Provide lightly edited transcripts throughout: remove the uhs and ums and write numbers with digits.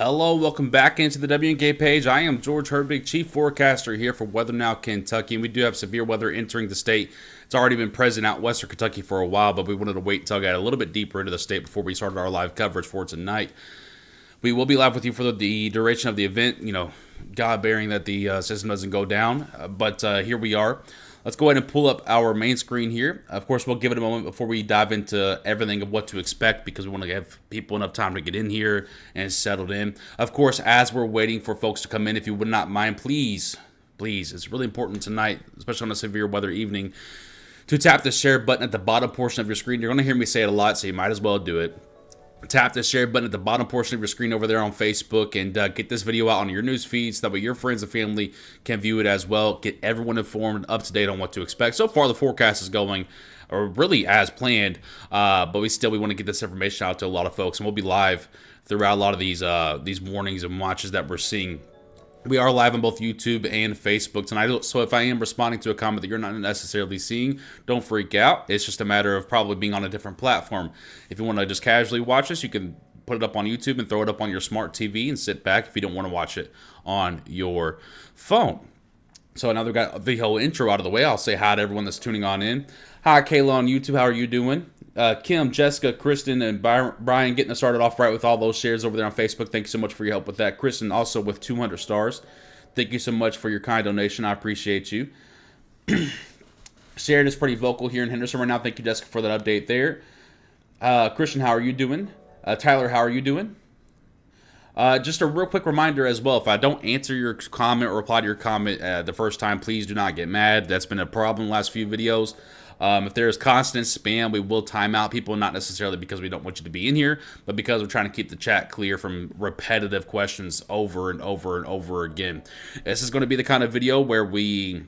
Hello, welcome back into the WNK page. I am George Herbig, Chief Forecaster here for Weather Now Kentucky, and we do have severe weather entering the state. It's already been present out western Kentucky for a while, but we wanted to wait until I got a little bit deeper into the state before we started our live coverage for tonight. We will be live with you for the duration of the event, God bearing that the system doesn't go down, but here we are. Let's go ahead and pull up our main screen here. Of course, we'll give it a moment before we dive into everything of what to expect because we want to give people enough time to get in here and settled in. Of course, as we're waiting for folks to come in, if you would not mind, please, it's really important tonight, especially on a severe weather evening, to tap the share button at the bottom portion of your screen. You're going to hear me say it a lot, so you might as well do it. Tap the share button at the bottom portion of your screen over there on Facebook and get this video out on your news feeds. That way your friends and family can view it as well. Get everyone informed and up to date on what to expect. So far, the forecast is going really as planned, but we want to get this information out to a lot of folks. And we'll be live throughout a lot of these warnings and watches that we're seeing. We are live on both YouTube and Facebook tonight, so if I am responding to a comment that you're not necessarily seeing, don't freak out. It's just a matter of probably being on a different platform. If you want to just casually watch this, you can put it up on YouTube and throw it up on your smart TV and sit back if you don't want to watch it on your phone. So now we've got the whole intro out of the way. I'll say hi to everyone that's tuning on in. Hi, Kayla on YouTube. How are you doing? Kim, Jessica, Kristen, and Brian getting us started off right with all those shares over there on Facebook. Thank you so much for your help with that. Kristen also with 200 stars. Thank you so much for your kind donation. I appreciate you. Sharon is pretty vocal here in Henderson right now. Thank you, Jessica, for that update there. Christian, how are you doing? Tyler, how are you doing? Just a real quick reminder as well, if I don't answer your comment or reply to your comment the first time, please do not get mad. That's been a problem the last few videos. If there is constant spam, we will time out people, not necessarily because we don't want you to be in here, but because we're trying to keep the chat clear from repetitive questions over and over and over again. This is going to be the kind of video where we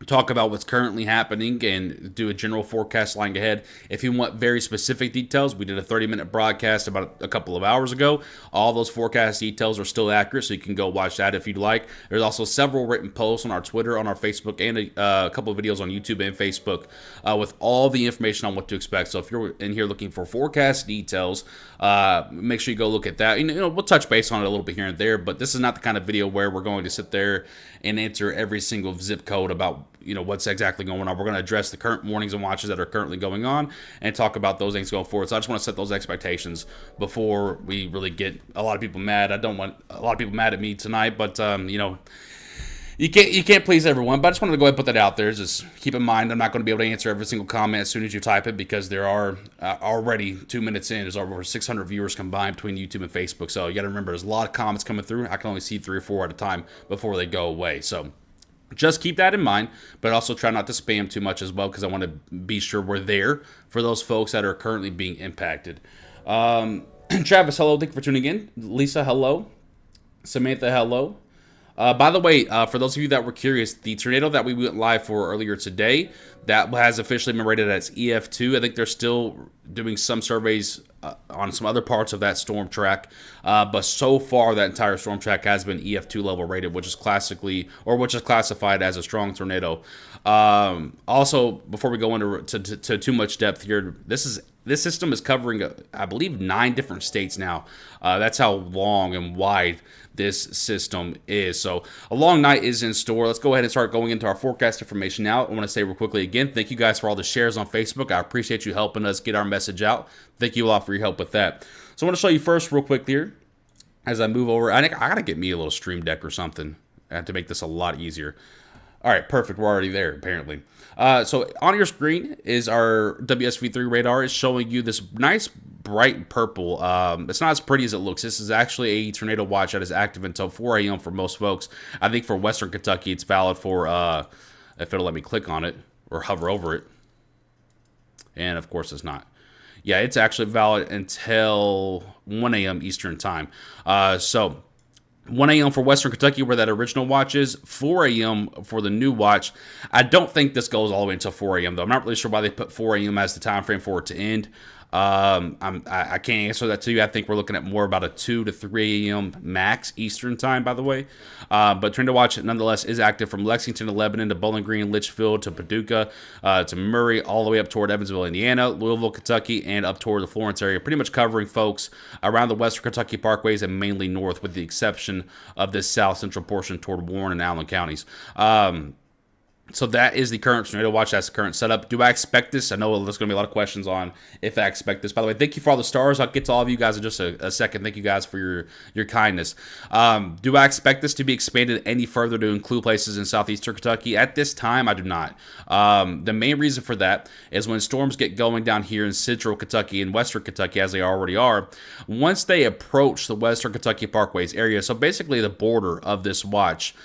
talk about what's currently happening and do a general forecast lying ahead. If you want very specific details, we did a 30-minute broadcast about a couple of hours ago. All those forecast details are still accurate, so you can go watch that if you'd like. There's also several written posts on our Twitter, on our Facebook, and a couple of videos on YouTube and Facebook with all the information on what to expect. So if you're in here looking for forecast details, make sure you go look at that. We'll touch base on it a little bit here and there, but this is not the kind of video where we're going to sit there and answer every single zip code about what's exactly going on. We're going to address the current warnings and watches that are currently going on and talk about those things going forward. So I just want to set those expectations before we really get a lot of people mad. I don't want a lot of people mad at me tonight, but you can't please everyone. But I just wanted to go ahead and put that out there. Just keep in mind, I'm not going to be able to answer every single comment as soon as you type it because there are already 2 minutes in. There's over 600 viewers combined between YouTube and Facebook. So you got to remember, there's a lot of comments coming through. I can only see 3 or 4 at a time before they go away. So just keep that in mind, but also try not to spam too much as well because I want to be sure we're there for those folks that are currently being impacted. Travis, hello. Thank you for tuning in. Lisa, hello. Samantha, hello. By the way, for those of you that were curious, the tornado that we went live for earlier today, that has officially been rated as EF2. I think they're still doing some surveys on some other parts of that storm track, but so far that entire storm track has been EF2 level rated, which is classified as a strong tornado. Also, before we go into too much depth here, this system is covering, I believe, 9 different states now. That's how long and wide this system is. So a long night is in store. Let's go ahead and start going into our forecast information now. I want to say real quickly again, thank you guys for all the shares on Facebook. I appreciate you helping us get our message out. Thank you all for your help with that. So I want to show you first real quick here as I move over. I think I got to get me a little stream deck or something to make this a lot easier. All right, perfect. We're already there, apparently. So on your screen is our WSV3 radar. It's showing you this nice bright purple. It's not as pretty as it looks. This is actually a tornado watch that is active until 4 a.m. for most folks. I think for Western Kentucky, it's valid for, if it'll let me click on it or hover over it. And, of course, it's not. Yeah, it's actually valid until 1 a.m. Eastern time. So 1 a.m. for Western Kentucky, where that original watch is. 4 a.m. for the new watch. I don't think this goes all the way until 4 a.m., though. I'm not really sure why they put 4 a.m. as the time frame for it to end. I can't answer that to you. I think we're looking at more about a 2 to 3 a.m. max Eastern time, by the way. But Tornado Watch, nonetheless, is active from Lexington to Lebanon to Bowling Green, Litchfield to Paducah to Murray, all the way up toward Evansville, Indiana, Louisville, Kentucky, and up toward the Florence area. Pretty much covering folks around the Western Kentucky parkways and mainly north, with the exception of this south central portion toward Warren and Allen counties. So that is the current Tornado Watch. That's the current setup. Do I expect this? I know there's going to be a lot of questions on if I expect this. By the way, thank you for all the stars. I'll get to all of you guys in just a second. Thank you guys for your kindness. Do I expect this to be expanded any further to include places in southeastern Kentucky? At this time, I do not. The main reason for that is when storms get going down here in central Kentucky and western Kentucky, as they already are, once they approach the western Kentucky parkways area, so basically the border of this watch,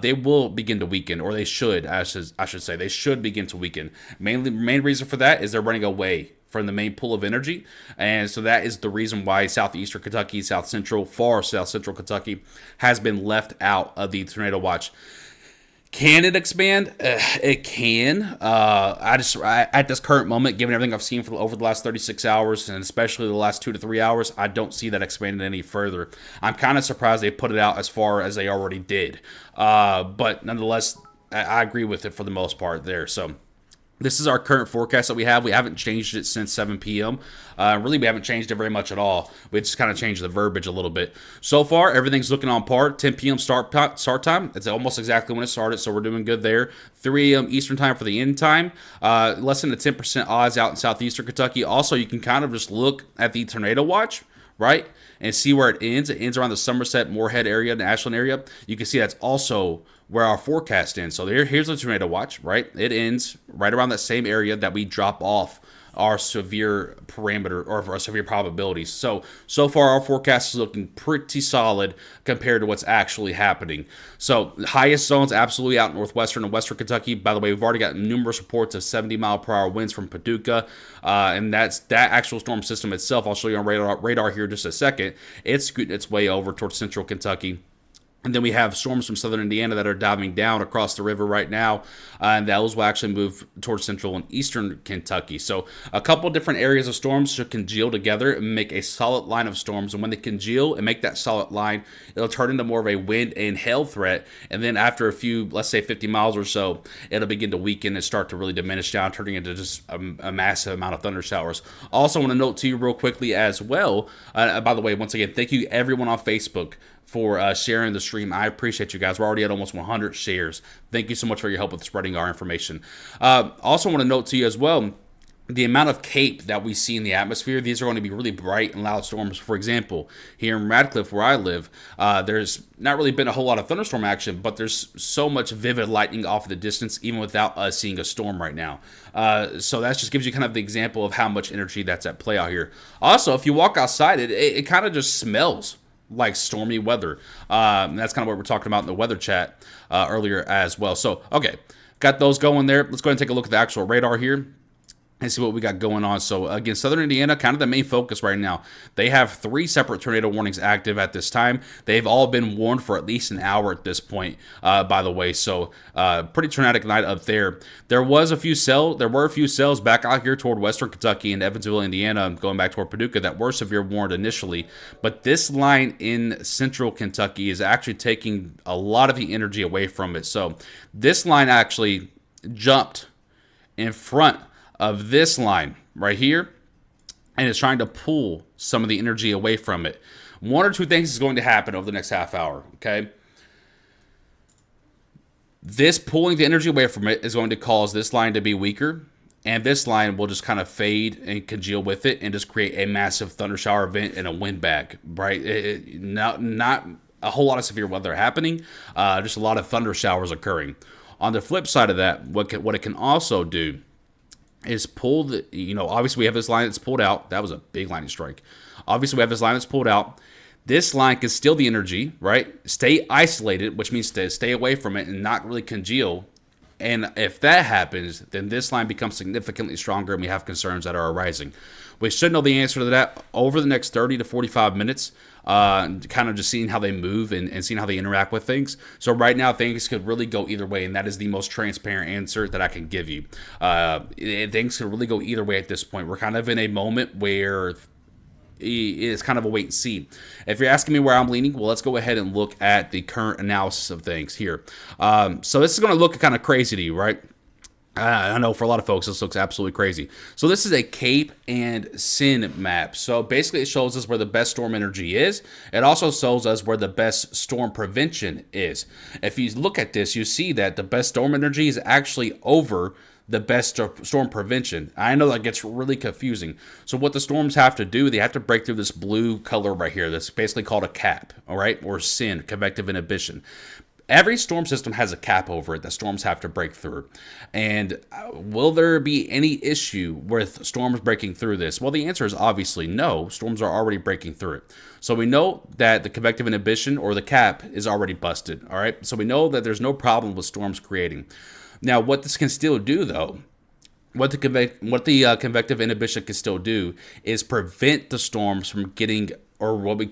they will begin to weaken, or they should, I should say. They should begin to weaken. Main reason for that is they're running away from the main pool of energy, and so that is the reason why southeastern Kentucky, far south central Kentucky has been left out of the Tornado Watch. Can it expand? It can. At this current moment, given everything I've seen over the last 36 hours, and especially the last 2 to 3 hours, I don't see that expanding any further. I'm kind of surprised they put it out as far as they already did. But nonetheless, I agree with it for the most part there. So this is our current forecast that we have. We haven't changed it since 7 p.m. Really, we haven't changed it very much at all. We just kind of changed the verbiage a little bit. So far, everything's looking on par. 10 p.m. start time. It's almost exactly when it started, so we're doing good there. 3 a.m. Eastern time for the end time. Less than a 10% odds out in southeastern Kentucky. Also, you can kind of just look at the Tornado Watch, right, and see where it ends. It ends around the Somerset, Moorhead area, the Ashland area. You can see that's also where our forecast ends. So here's the Tornado Watch, right? It ends right around that same area that we drop off our severe parameter or our severe probabilities. So far our forecast is looking pretty solid compared to what's actually happening. So the highest zones absolutely out in northwestern and western Kentucky. By the way, we've already got numerous reports of 70-mile-per-hour winds from Paducah, and that's that actual storm system itself. I'll show you on radar here in just a second. It's scooting its way over towards central Kentucky. And then we have storms from southern Indiana that are diving down across the river right now, and those will actually move towards central and eastern Kentucky. So a couple different areas of storms should congeal together and make a solid line of storms. And when they congeal and make that solid line, it'll turn into more of a wind and hail threat. And then after a few, let's say 50 miles or so, it'll begin to weaken and start to really diminish down, turning into just a massive amount of thunder showers. Also want to note to you real quickly as well, by the way, once again, thank you everyone on Facebook for sharing the stream. I appreciate you guys. We're already at almost 100 shares. Thank you so much for your help with spreading our information. Also want to note to you as well, the amount of CAPE that we see in the atmosphere. These are going to be really bright and loud storms. For example, here in Radcliffe, where I live, there's not really been a whole lot of thunderstorm action, but there's so much vivid lightning off in the distance, even without us seeing a storm right now. So that just gives you kind of the example of how much energy that's at play out here. Also, if you walk outside, it kind of just smells like stormy weather. And that's kind of what we're talking about in the weather chat earlier as well. So, okay, got those going there. Let's go ahead and take a look at the actual radar here and see what we got going on. So again, southern Indiana, kind of the main focus right now. They have 3 separate tornado warnings active at this time. They've all been warned for at least an hour at this point, by the way. So pretty tornadic night up there. There were a few cells back out here toward western Kentucky and Evansville, Indiana, going back toward Paducah, that were severe warned initially. But this line in central Kentucky is actually taking a lot of the energy away from it. So this line actually jumped in front of this line right here, and it's trying to pull some of the energy away from it. One or two things is going to happen over the next half hour, okay? This pulling the energy away from it is going to cause this line to be weaker, and this line will just kind of fade and congeal with it and just create a massive thunder shower event and a windbag, right? Not a whole lot of severe weather happening, just a lot of thunder showers occurring. On the flip side of that, what it can also do is pull the, obviously we have this line that's pulled out. That was a big lightning strike. Obviously we have this line that's pulled out. This line can steal the energy, right? Stay isolated, which means to stay away from it and not really congeal And if that happens, then this line becomes significantly stronger and we have concerns that are arising. We should know the answer to that over the next 30 to 45 minutes, kind of just seeing how they move and seeing how they interact with things. So right now, things could really go either way, and that is the most transparent answer that I can give you. Things could really go either way at this point. We're kind of in a moment where it's kind of a wait and see. If you're asking me where I'm leaning, well, let's go ahead and look at the current analysis of things here. So this is going to look kind of crazy to you, right? I know for a lot of folks, this looks absolutely crazy. So this is a Cape and Sin map. So basically it shows us where the best storm energy is. It also shows us where the best storm prevention is. If you look at this, you see that the best storm energy is actually over the best storm prevention. I know that gets really confusing. So what the storms have to do, they have to break through this blue color right here. That's basically called a cap, all right, or SIN, convective inhibition. Every storm system has a cap over it that storms have to break through. And will there be any issue with storms breaking through this? Well, the answer is obviously no. Storms are already breaking through it. So we know that the convective inhibition or the cap is already busted. All right. So we know that there's no problem with storms creating. Now, what this can still do, though, what the convective inhibition can still do is prevent the storms from getting, or what we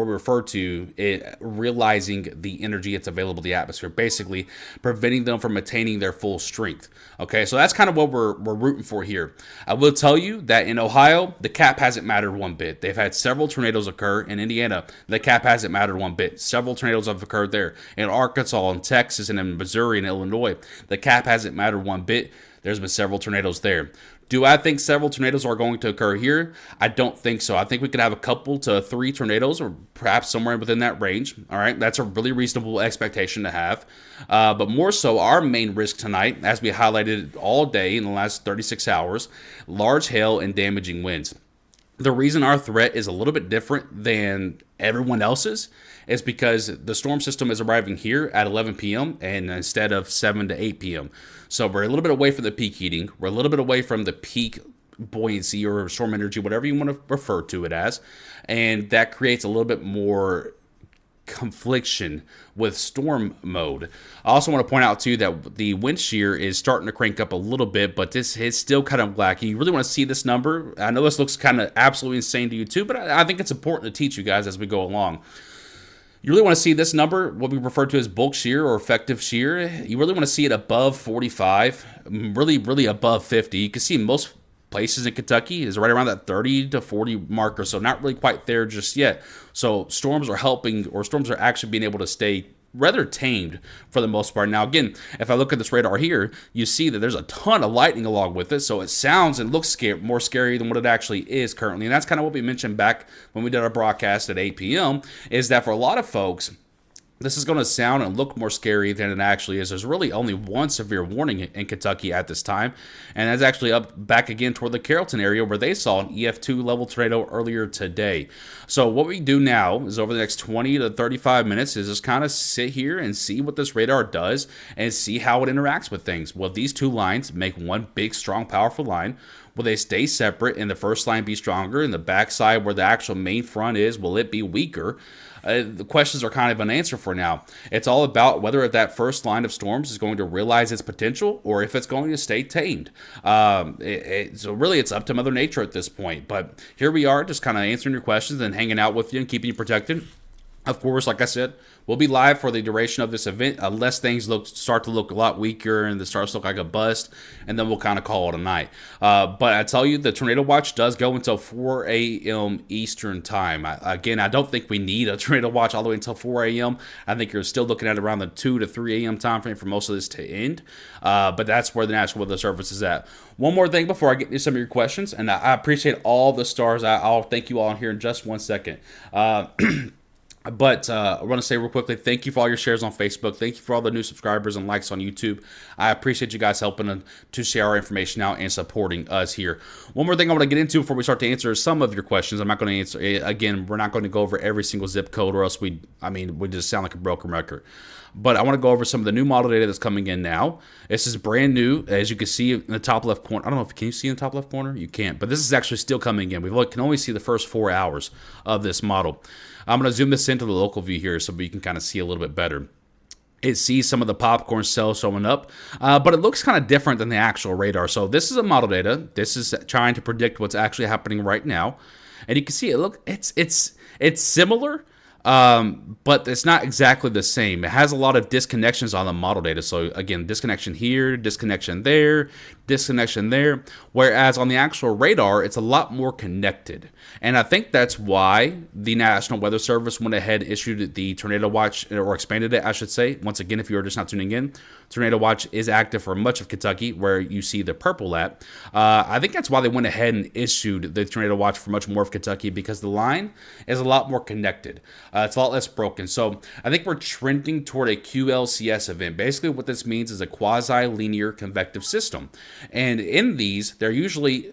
refer to it, realizing the energy that's available in the atmosphere, basically preventing them from attaining their full strength. Okay, so that's kind of what we're rooting for here. I will tell you that in Ohio, the cap hasn't mattered one bit. They've had several tornadoes occur. In Indiana, the cap hasn't mattered one bit. Several tornadoes have occurred there. In Arkansas, in Texas, and in Missouri and Illinois, the cap hasn't mattered one bit. There's been several tornadoes there. Do I think several tornadoes are going to occur here? I don't think so. I think we could have a couple to 3 tornadoes, or perhaps somewhere within that range. All right, that's a really reasonable expectation to have. But more so, our main risk tonight, as we highlighted all day in the last 36 hours, large hail and damaging winds. The reason our threat is a little bit different than everyone else's is because the storm system is arriving here at 11 p.m. and instead of 7 to 8 p.m. So we're a little bit away from the peak heating. We're a little bit away from the peak buoyancy or storm energy, whatever you want to refer to it as. And that creates a little bit more confliction with storm mode. I also want to point out too that the wind shear is starting to crank up a little bit, but this is still kind of lacking. You really want to see this number. I know this looks kind of absolutely insane to you too, but I think it's important to teach you guys as we go along. You really want to see this number, what we refer to as bulk shear or effective shear. You really want to see it above 45, really above 50. You can see most places in Kentucky is right around that 30 to 40 marker, so not really quite there just yet. So storms are helping, or storms are actually being able to stay rather tamed for the most part. Now, again, if I look at this radar here, you see that there's a ton of lightning along with it, so it sounds and looks more scary than what it actually is currently. And that's kind of what we mentioned back when we did our broadcast at 8 p.m., is that for a lot of folks, this is going to sound and look more scary than it actually is. There's really only one severe warning in Kentucky at this time, and that's actually up back again toward the Carrollton area where they saw an EF2 level tornado earlier today. So what we do now is over the next 20 to 35 minutes is just kind of sit here and see what this radar does and see how it interacts with things. Will these two lines make one big, strong, powerful line? Will they stay separate and the first line be stronger and the backside where the actual main front is, will it be weaker? The questions are kind of unanswered for now. It's all about whether that first line of storms is going to realize its potential or if it's going to stay tamed. So really it's up to Mother Nature at this point. But here we are, just kind of answering your questions and hanging out with you and keeping you protected. Of course, like I said, we'll be live for the duration of this event unless things start to look a lot weaker and it starts to look like a bust, and then we'll kind of call it a night. But I tell you, the tornado watch does go until 4 a.m. Eastern time. Again, I don't think we need a tornado watch all the way until 4 a.m. I think you're still looking at around the 2 to 3 a.m. time frame for most of this to end. But that's where the National Weather Service is at. One more thing before I get to some of your questions, and I appreciate all the stars. I'll thank you all here in just one second. But I want to say real quickly, thank you for all your shares on Facebook. Thank you for all the new subscribers and likes on YouTube. I appreciate you guys helping to share our information out and supporting us here. One more thing I want to get into before we start to answer some of your questions. I'm not going to answer, again, we're not going to go over every single zip code or else we just sound like a broken record. But I want to go over some of the new model data that's coming in now. This is brand new. As you can see in the top left corner. I don't know if can you see in the top left corner? You can't. But this is actually still coming in. We can only see the first 4 hours of this model. I'm going to zoom this into the local view here so we can kind of see a little bit better. it sees some of the popcorn cells showing up, but it looks kind of different than the actual radar. So this is a model data. This is trying to predict what's actually happening right now, and you can see it. Look, it's similar, but it's not exactly the same. It has a lot of disconnections on the model data. So again, disconnection here, disconnection there, disconnection there. Whereas on the actual radar, it's a lot more connected. And I think that's why the National Weather Service went ahead and issued the Tornado Watch, or expanded it, I should say. Once again, if you're just not tuning in, Tornado Watch is active for much of Kentucky, where you see the purple at. I think that's why they went ahead and issued the Tornado Watch for much more of Kentucky, because the line is a lot more connected. It's a lot less broken. So I think we're trending toward a QLCS event. Basically, what this means is a quasi-linear convective system. And in these, they're usually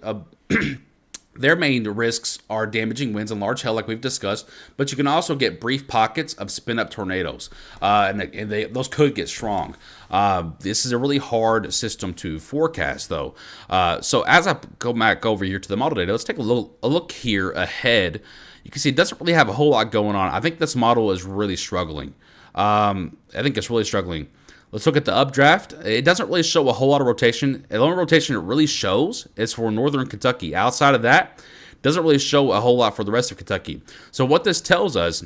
their main risks are damaging winds and large hail, like we've discussed, but you can also get brief pockets of spin-up tornadoes, and those could get strong. This is a really hard system to forecast, though. So as I go back over here to the model data, let's take a look here ahead. You can see it doesn't really have a whole lot going on. I think this model is really struggling. I think it's really struggling. Let's look at the updraft. It doesn't really show a whole lot of rotation. The only rotation it really shows is for northern Kentucky. Outside of that, doesn't really show a whole lot for the rest of Kentucky. So what this tells us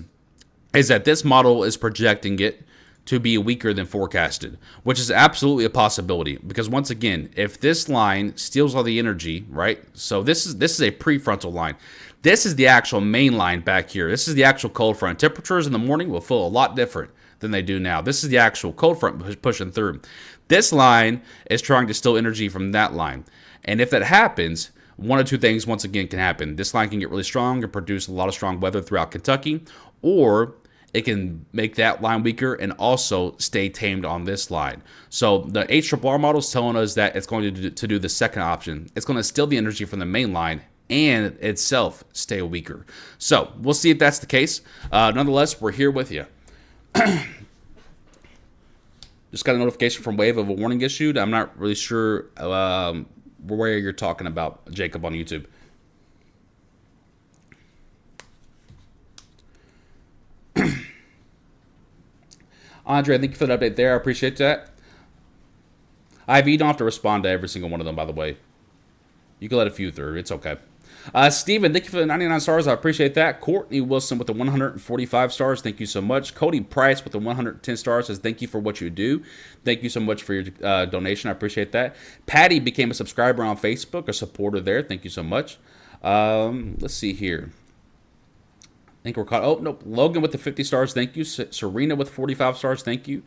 is that this model is projecting it to be weaker than forecasted, which is absolutely a possibility. Because once again, if this line steals all the energy, right? So this is a prefrontal line. This is the actual main line back here. This is the actual cold front. Temperatures in the morning will feel a lot different than they do now. This is the actual cold front pushing through. This line is trying to steal energy from that line. And if that happens, one of two things once again can happen. This line can get really strong and produce a lot of strong weather throughout Kentucky, or it can make that line weaker and also stay tamed on this line. So the HRRR model is telling us that it's going to do the second option. It's going to steal the energy from the main line and itself stay weaker. So we'll see if that's the case. Nonetheless, we're here with you. Just got a notification from Wave of a warning issued. I'm not really sure where you're talking about, Jacob, on YouTube. Andre, thank you for the update there. I appreciate that. IV, don't have to respond to every single one of them, by the way. You can let a few through. It's okay. Steven, thank you for the 99 stars. I appreciate that. Courtney Wilson with the 145 stars. Thank you so much. Cody Price with the 110 stars says, thank you for what you do. Thank you so much for your donation. I appreciate that. Patty became a subscriber on Facebook, a supporter there. Thank you so much. Let's see here. I think we're caught. Oh, nope. Logan with the 50 stars. Thank you. Serena with 45 stars. Thank you.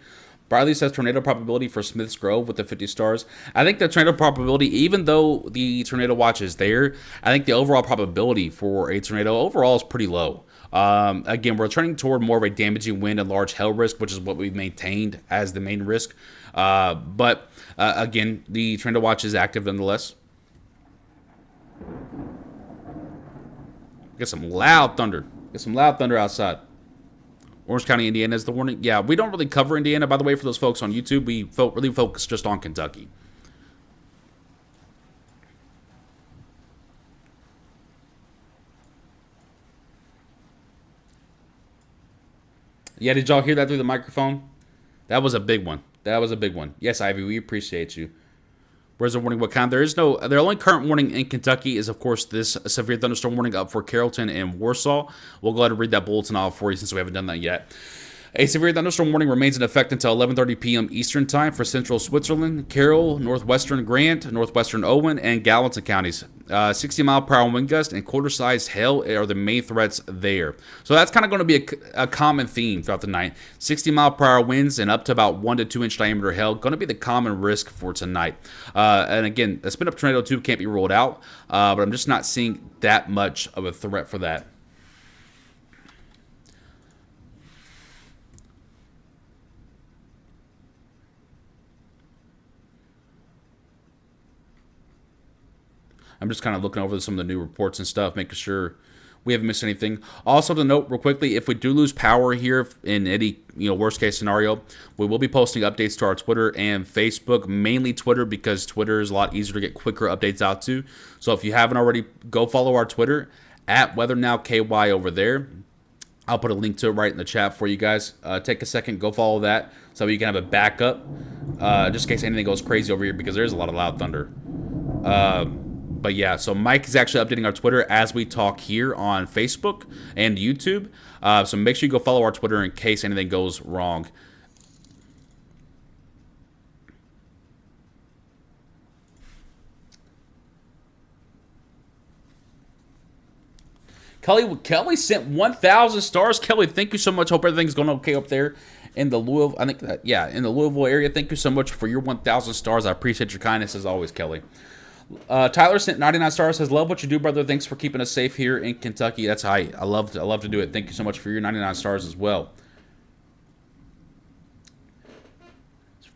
Briley says tornado probability for Smith's Grove with the 50 stars. I think the tornado probability, even though the tornado watch is there, I think the overall probability for a tornado overall is pretty low. Again, we're trending toward more of a damaging wind and large hail risk, which is what we've maintained as the main risk. But again, the tornado watch is active nonetheless. Get some loud thunder. Get some loud thunder outside. Orange County, Indiana is the warning. Yeah, we don't really cover Indiana, by the way, for those folks on YouTube. We really focus just on Kentucky. Yeah, did y'all hear that through the microphone? That was a big one. That was a big one. Yes, Ivy, we appreciate you. Where's the warning? What kind? The only current warning in Kentucky is, of course, this severe thunderstorm warning up for Carrollton and Warsaw. We'll go ahead and read that bulletin off for you since we haven't done that yet. A severe thunderstorm warning remains in effect until 11:30 p.m. Eastern Time for central Switzerland, Carroll, northwestern Grant, northwestern Owen, and Gallatin counties. 60-mile-per-hour wind gust and quarter-sized hail are the main threats there. So that's kind of going to be a common theme throughout the night. 60-mile-per-hour winds and up to about 1 to 2 inch diameter hail going to be the common risk for tonight. And again, a spin-up tornado too can't be ruled out, but I'm just not seeing that much of a threat for that. I'm just kind of looking over some of the new reports and stuff, making sure we haven't missed anything. Also to note real quickly, if we do lose power here in any worst case scenario, we will be posting updates to our Twitter and Facebook, mainly Twitter because Twitter is a lot easier to get quicker updates out to. So if you haven't already, go follow our Twitter at WeatherNowKY over there. I'll put a link to it right in the chat for you guys. Take a second, go follow that so you can have a backup, just in case anything goes crazy over here, because there's a lot of loud thunder. But yeah, so Mike is actually updating our Twitter as we talk here on Facebook and YouTube. So make sure you go follow our Twitter in case anything goes wrong. Kelly sent 1,000 stars. Kelly, thank you so much. Hope everything's going okay up there in the Louisville. I think that, yeah, in the Louisville area. Thank you so much for your 1,000 stars. I appreciate your kindness as always, Kelly. Tyler sent 99 stars. Says, love what you do, brother. Thanks for keeping us safe here in Kentucky. That's high. I love to do it. Thank you so much for your 99 stars as well.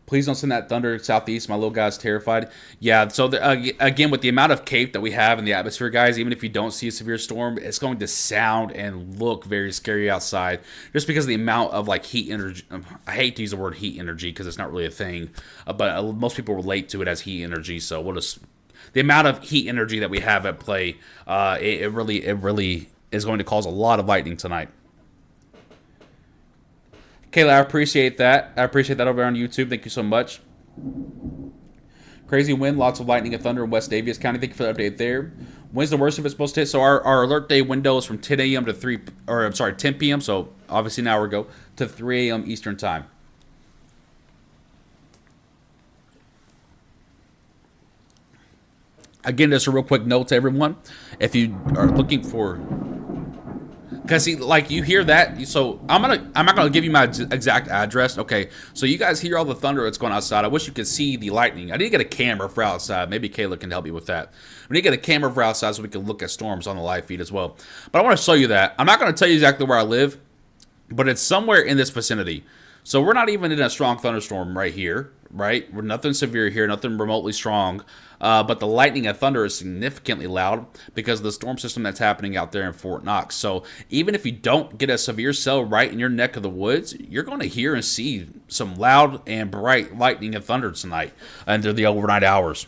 Please don't send that thunder southeast. My little guy's terrified. Yeah, so again, with the amount of cape that we have in the atmosphere, guys, even if you don't see a severe storm, it's going to sound and look very scary outside just because of the amount of, like, heat energy. I hate to use the word heat energy because it's not really a thing, but most people relate to it as heat energy, so we'll just... The amount of heat energy that we have at play, it really is going to cause a lot of lightning tonight. Kayla, I appreciate that. I appreciate that over on YouTube. Thank you so much. Crazy wind, lots of lightning and thunder in West Daviess County. Thank you for the update there. When's the worst of it supposed to hit? So our alert day window is from 10 a.m. to 10 p.m. So obviously an hour ago to 3 a.m. Eastern time. Again, just a real quick note to everyone. If you are looking for... Because, see, like, you hear that, so I'm not gonna give you my exact address. Okay, so you guys hear all the thunder that's going outside. I wish you could see the lightning. I need to get a camera for outside. Maybe Kayla can help you with that. We need to get a camera for outside so we can look at storms on the live feed as well. But I want to show you that. I'm not going to tell you exactly where I live, but it's somewhere in this vicinity. So we're not even in a strong thunderstorm right here, right? We're nothing severe here, nothing remotely strong. But the lightning and thunder is significantly loud because of the storm system that's happening out there in Fort Knox. So even if you don't get a severe cell right in your neck of the woods, you're going to hear and see some loud and bright lightning and thunder tonight under the overnight hours.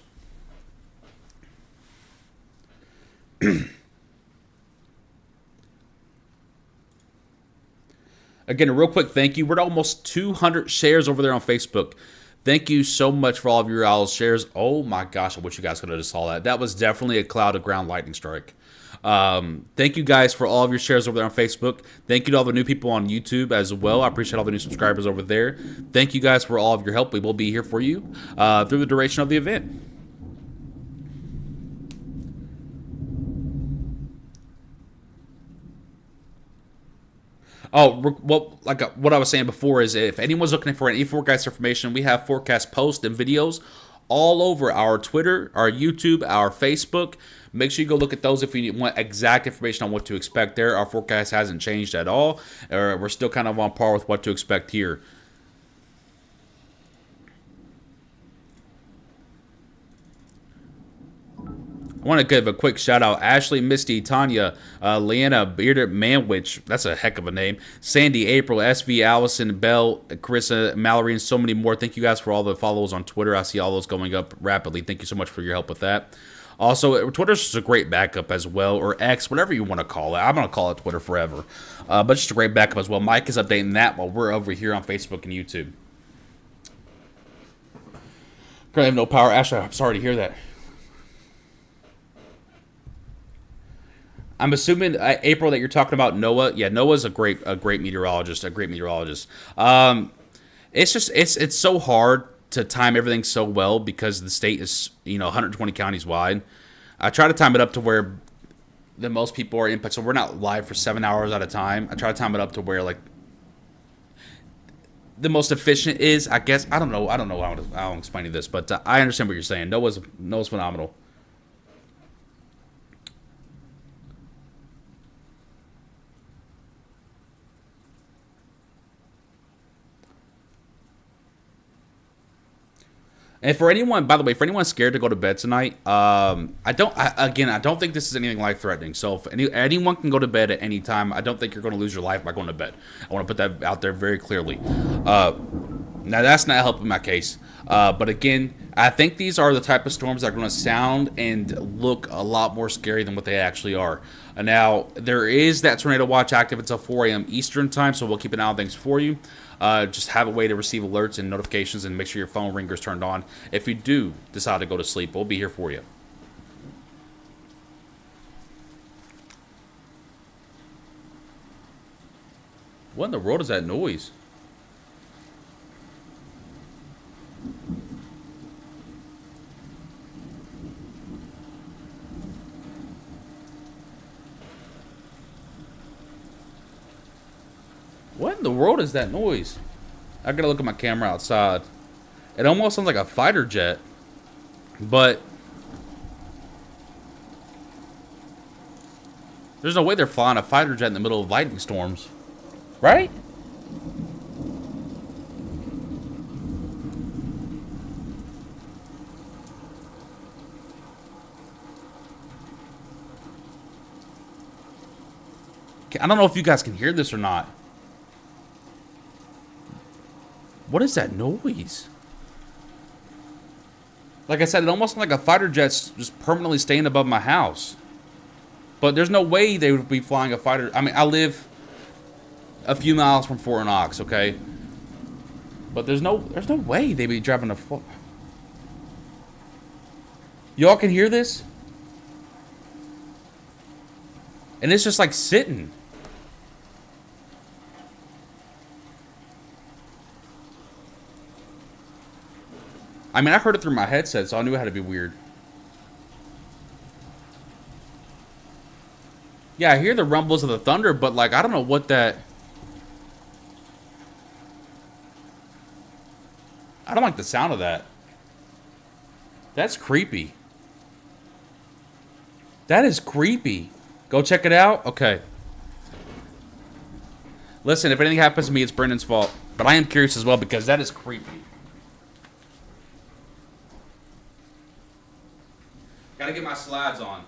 Again, a real quick thank you. We're at almost 200 shares over there on Facebook. Thank you so much for all of your all's shares. Oh my gosh, I wish you guys could have just saw that. That was definitely a cloud of ground lightning strike. Thank you guys for all of your shares over there on Facebook. Thank you to all the new people on YouTube as well. I appreciate all the new subscribers over there. Thank you guys for all of your help. We will be here for you through the duration of the event. Oh, well, like what I was saying before is if anyone's looking for any forecast information, we have forecast posts and videos all over our Twitter, our YouTube, our Facebook. Make sure you go look at those if you want exact information on what to expect there. Our forecast hasn't changed at all. We're still kind of on par with what to expect here. I want to give a quick shout out. Ashley, Misty, Tanya, Leanna, Bearded Manwich. That's a heck of a name. Sandy, April, SV, Allison, Belle, Carissa, Mallory, and so many more. Thank you guys for all the follows on Twitter. I see all those going up rapidly. Thank you so much for your help with that. Also, Twitter's just a great backup as well, or X, whatever you want to call it. I'm going to call it Twitter forever. But just a great backup as well. Mike is updating that while we're over here on Facebook and YouTube. Currently have no power. Ashley, I'm sorry to hear that. I'm assuming April that you're talking about Noah. Yeah, Noah's a great meteorologist. It's so hard to time everything so well because the state is 120 counties wide. I try to time it up to where the most people are impacted. So we're not live for 7 hours at a time. I try to time it up to where like the most efficient is. I guess I don't know how I'm explaining this, but I understand what you're saying. Noah's phenomenal. And for anyone, by the way, for anyone scared to go to bed tonight, I don't think this is anything life-threatening. So if anyone can go to bed at any time, I don't think you're going to lose your life by going to bed. I want to put that out there very clearly. Now, that's not helping my case. But again, I think these are the type of storms that are going to sound and look a lot more scary than what they actually are. Now, there is that tornado watch active until 4 a.m. Eastern time, so we'll keep an eye on things for you. Just have a way to receive alerts and notifications and make sure your phone ringer is turned on. If you do decide to go to sleep, we'll be here for you. What in the world is that noise? What in the world is that noise? I gotta look at my camera outside. It almost sounds like a fighter jet, but there's no way they're flying a fighter jet in the middle of lightning storms, right? I don't know if you guys can hear this or not. What is that noise? Like I said, it almost sounds like a fighter jet's just permanently staying above my house. But there's no way they would be flying a fighter. I mean, I live a few miles from Fort Knox, okay? But there's no way they'd be driving a... Y'all can hear this? And it's just like sitting. I mean, I heard it through my headset, so I knew it had to be weird. Yeah, I hear the rumbles of the thunder, but, like, I don't know what that... I don't like the sound of that. That's creepy. That is creepy. Go check it out? Okay. Listen, if anything happens to me, it's Brendan's fault. But I am curious as well, because that is creepy. Gotta get my slides on.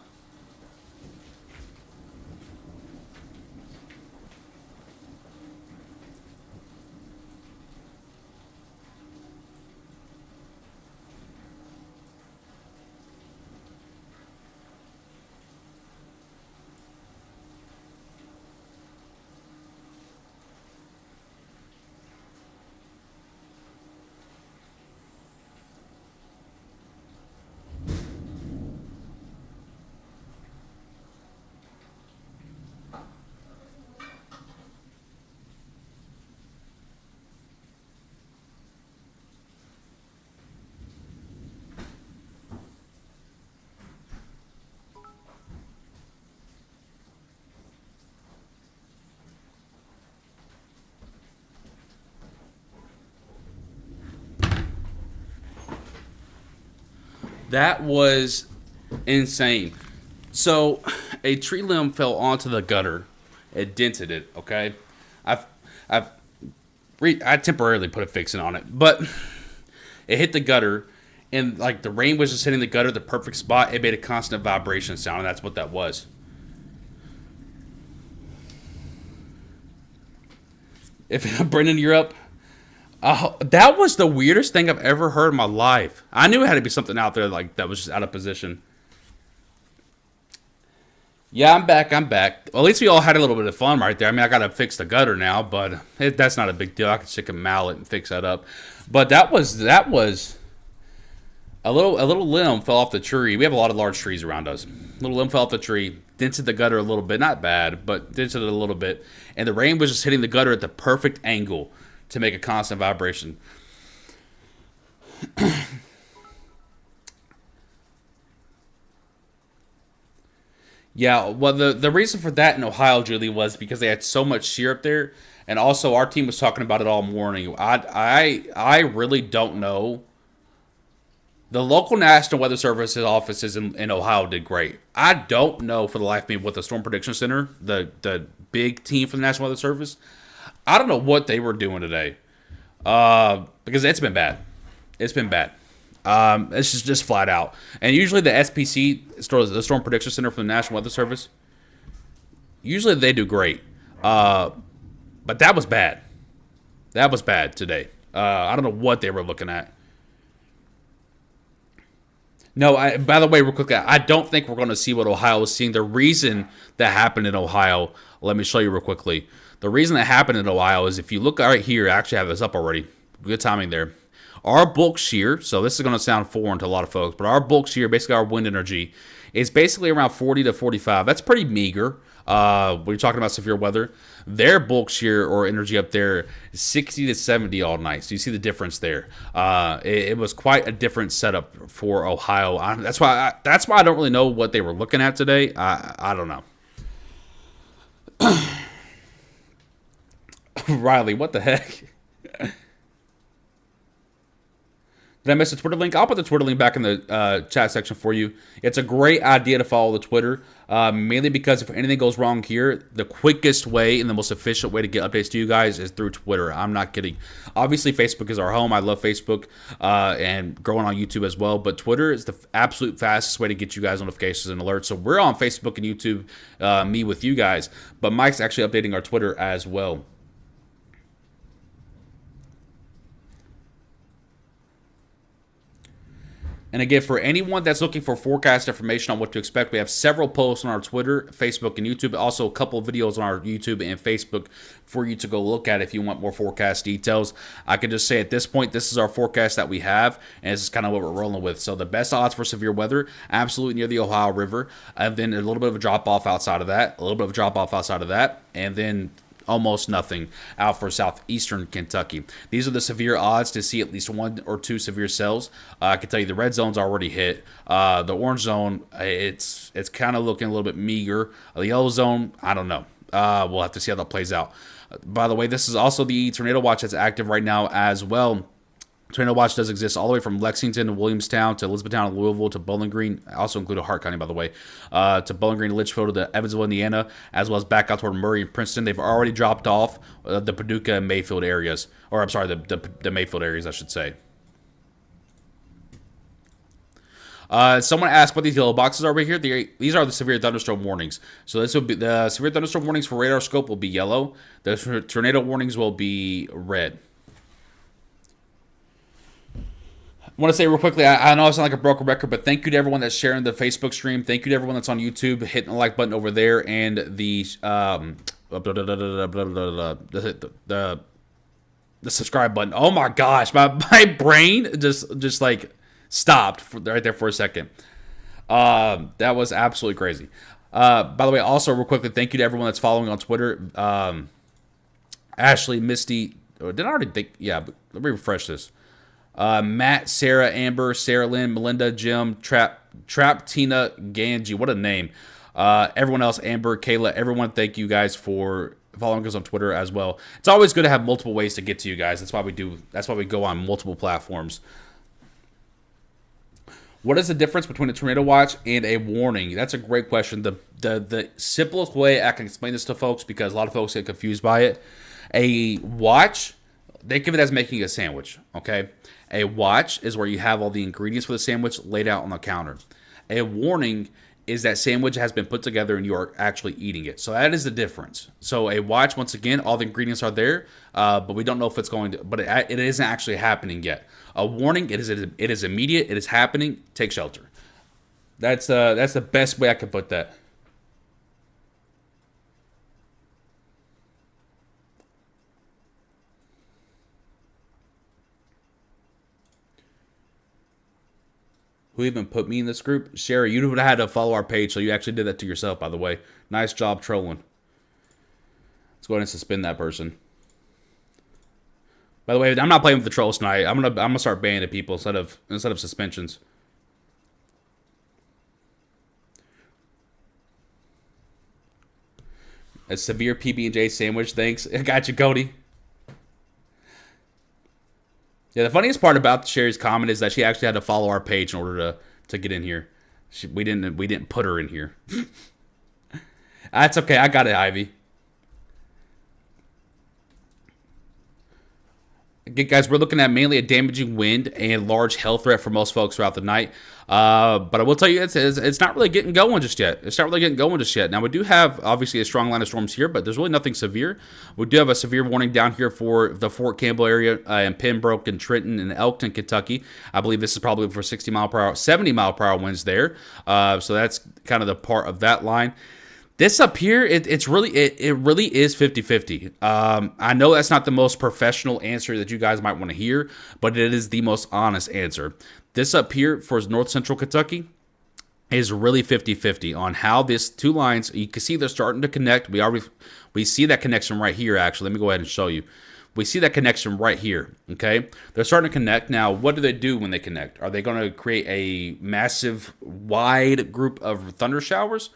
That was insane. So, a tree limb fell onto the gutter. It dented it, okay? I temporarily put a fixing on it, but it hit the gutter, and like the rain was just hitting the gutter at the perfect spot. It made a constant vibration sound, and that's what that was. If Brendan, you're up. That was the weirdest thing I've ever heard in my life. I knew it had to be something out there like that was just out of position. Yeah, I'm back. Well, at least we all had a little bit of fun right there. I mean, I got to fix the gutter now, but that's not a big deal. I can stick a mallet and fix that up. But that was a little limb fell off the tree. We have a lot of large trees around us. A little limb fell off the tree, dented the gutter a little bit. Not bad, but dented it a little bit. And the rain was just hitting the gutter at the perfect angle to make a constant vibration. Yeah, well, the reason for that in Ohio, Julie, was because they had so much shear up there, and also our team was talking about it all morning. I really don't know. The local National Weather Service's offices in Ohio did great. I don't know for the life of me what the Storm Prediction Center, the big team from the National Weather Service, I don't know what they were doing today, because it's been bad. It's been bad. It's just flat out. And usually the SPC, the Storm Prediction Center from the National Weather Service, usually they do great. But that was bad. That was bad today. I don't know what they were looking at. No, by the way, real quick, I don't think we're going to see what Ohio is seeing. The reason that happened in Ohio, let me show you real quickly. The reason that happened in Ohio is if you look right here, I actually have this up already. Good timing there. Our bulk shear, so this is going to sound foreign to a lot of folks, but our bulk shear, basically our wind energy, is basically around 40 to 45. That's pretty meager when you're talking about severe weather. Their bulk shear or energy up there is 60 to 70 all night. So you see the difference there. It was quite a different setup for Ohio. That's why I don't really know what they were looking at today. I don't know. Riley, what the heck? Did I miss a Twitter link? I'll put the Twitter link back in the chat section for you. It's a great idea to follow the Twitter, mainly because if anything goes wrong here, the quickest way and the most efficient way to get updates to you guys is through Twitter. I'm not kidding. Obviously, Facebook is our home. I love Facebook and growing on YouTube as well, but Twitter is the absolute fastest way to get you guys notifications and alerts. So we're on Facebook and YouTube, me with you guys, but Mike's actually updating our Twitter as well. And again, for anyone that's looking for forecast information on what to expect, we have several posts on our Twitter, Facebook, and YouTube. Also, a couple of videos on our YouTube and Facebook for you to go look at if you want more forecast details. I can just say at this point, this is our forecast that we have, and this is kind of what we're rolling with. So the best odds for severe weather, absolutely near the Ohio River, and then a little bit of a drop-off outside of that, and then almost nothing out for southeastern Kentucky. These are the severe odds to see at least one or two severe cells. I can tell you the red zone's already hit. The orange zone, it's kind of looking a little bit meager. The yellow zone, I don't know. We'll have to see how that plays out. By the way, this is also the tornado watch that's active right now as well. Tornado watch does exist all the way from Lexington to Williamstown to Elizabethtown, Louisville to Bowling Green. I also include Hart County, by the way, to Bowling Green, Litchfield to Evansville, Indiana, as well as back out toward Murray and Princeton. They've already dropped off the Paducah and Mayfield areas, or I'm sorry, the Mayfield areas, I should say. Someone asked what these yellow boxes are over here. These are the severe thunderstorm warnings. So this will be the severe thunderstorm warnings for radar scope will be yellow. The tornado warnings will be red. I want to say real quickly, I know I sound like a broken record, but thank you to everyone that's sharing the Facebook stream. Thank you to everyone that's on YouTube, hitting the like button over there, and the subscribe button. Oh my gosh, my brain just like stopped right there for a second. That was absolutely crazy. By the way, also real quickly, thank you to everyone that's following on Twitter. Ashley, Misty, did I already think? Yeah, but let me refresh this. Matt, Sarah, Amber, Sarah Lynn, Melinda, Jim, Trap, Tina, Ganji. What a name. Everyone else, Amber, Kayla, everyone, thank you guys for following us on Twitter as well. It's always good to have multiple ways to get to you guys. That's why we go on multiple platforms. What is the difference between a tornado watch and a warning? That's a great question. The simplest way I can explain this to folks, because a lot of folks get confused by it. A watch, they give it as making a sandwich, okay? A watch is where you have all the ingredients for the sandwich laid out on the counter. A warning is that sandwich has been put together and you are actually eating it. So that is the difference. So a watch, once again, all the ingredients are there, but we don't know if it's going to, but it isn't actually happening yet. A warning, it is immediate, it is happening, take shelter. That's the best way I can put that. Who even put me in this group? Sherry, you would have had to follow our page, so you actually did that to yourself, by the way. Nice job trolling. Let's go ahead and suspend that person. By the way, I'm not playing with the trolls tonight. I'm gonna start banning people instead of suspensions. A severe PB&J sandwich, thanks. I got you, Cody. Yeah, the funniest part about Sherry's comment is that she actually had to follow our page in order to get in here. We didn't put her in here. That's okay. I got it, Ivy. Again, guys, we're looking at mainly a damaging wind and large hail threat for most folks throughout the night. But I will tell you, it's not really getting going just yet. It's not really getting going just yet. Now, we do have, obviously, a strong line of storms here, but there's really nothing severe. We do have a severe warning down here for the Fort Campbell area and Pembroke and Trenton and Elkton, Kentucky. I believe this is probably for 60 mile per hour, 70 mile per hour winds there. So that's kind of the part of that line. This up here, it really is 50-50. I know that's not the most professional answer that you guys might want to hear, but it is the most honest answer. This up here for north central Kentucky is really 50-50 on how these two lines, you can see they're starting to connect. We see that connection right here, actually. Let me go ahead and show you. We see that connection right here, okay? They're starting to connect. Now, what do they do when they connect? Are they going to create a massive, wide group of thunder showers?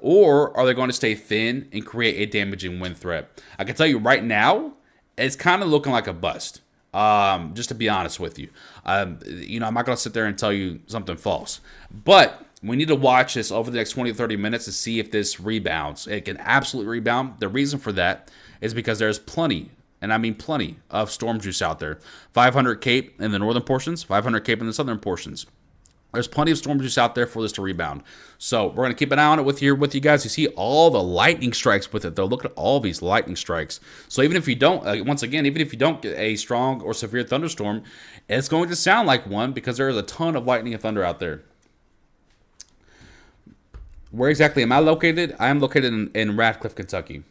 Or are they going to stay thin and create a damaging wind threat? I can tell you right now, it's kind of looking like a bust. Just to be honest with you. I'm not going to sit there and tell you something false. But we need to watch this over the next 20 to 30 minutes to see if this rebounds. It can absolutely rebound. The reason for that is because there's plenty, and I mean plenty, of storm juice out there. 500 Cape in the northern portions, 500 Cape in the southern portions. There's plenty of storm juice out there for this to rebound. So we're going to keep an eye on it with you guys. You see all the lightning strikes with it, though. Look at all these lightning strikes. So even if you don't, once again, even if you don't get a strong or severe thunderstorm, it's going to sound like one because there is a ton of lightning and thunder out there. Where exactly am I located? I am located in Radcliffe, Kentucky.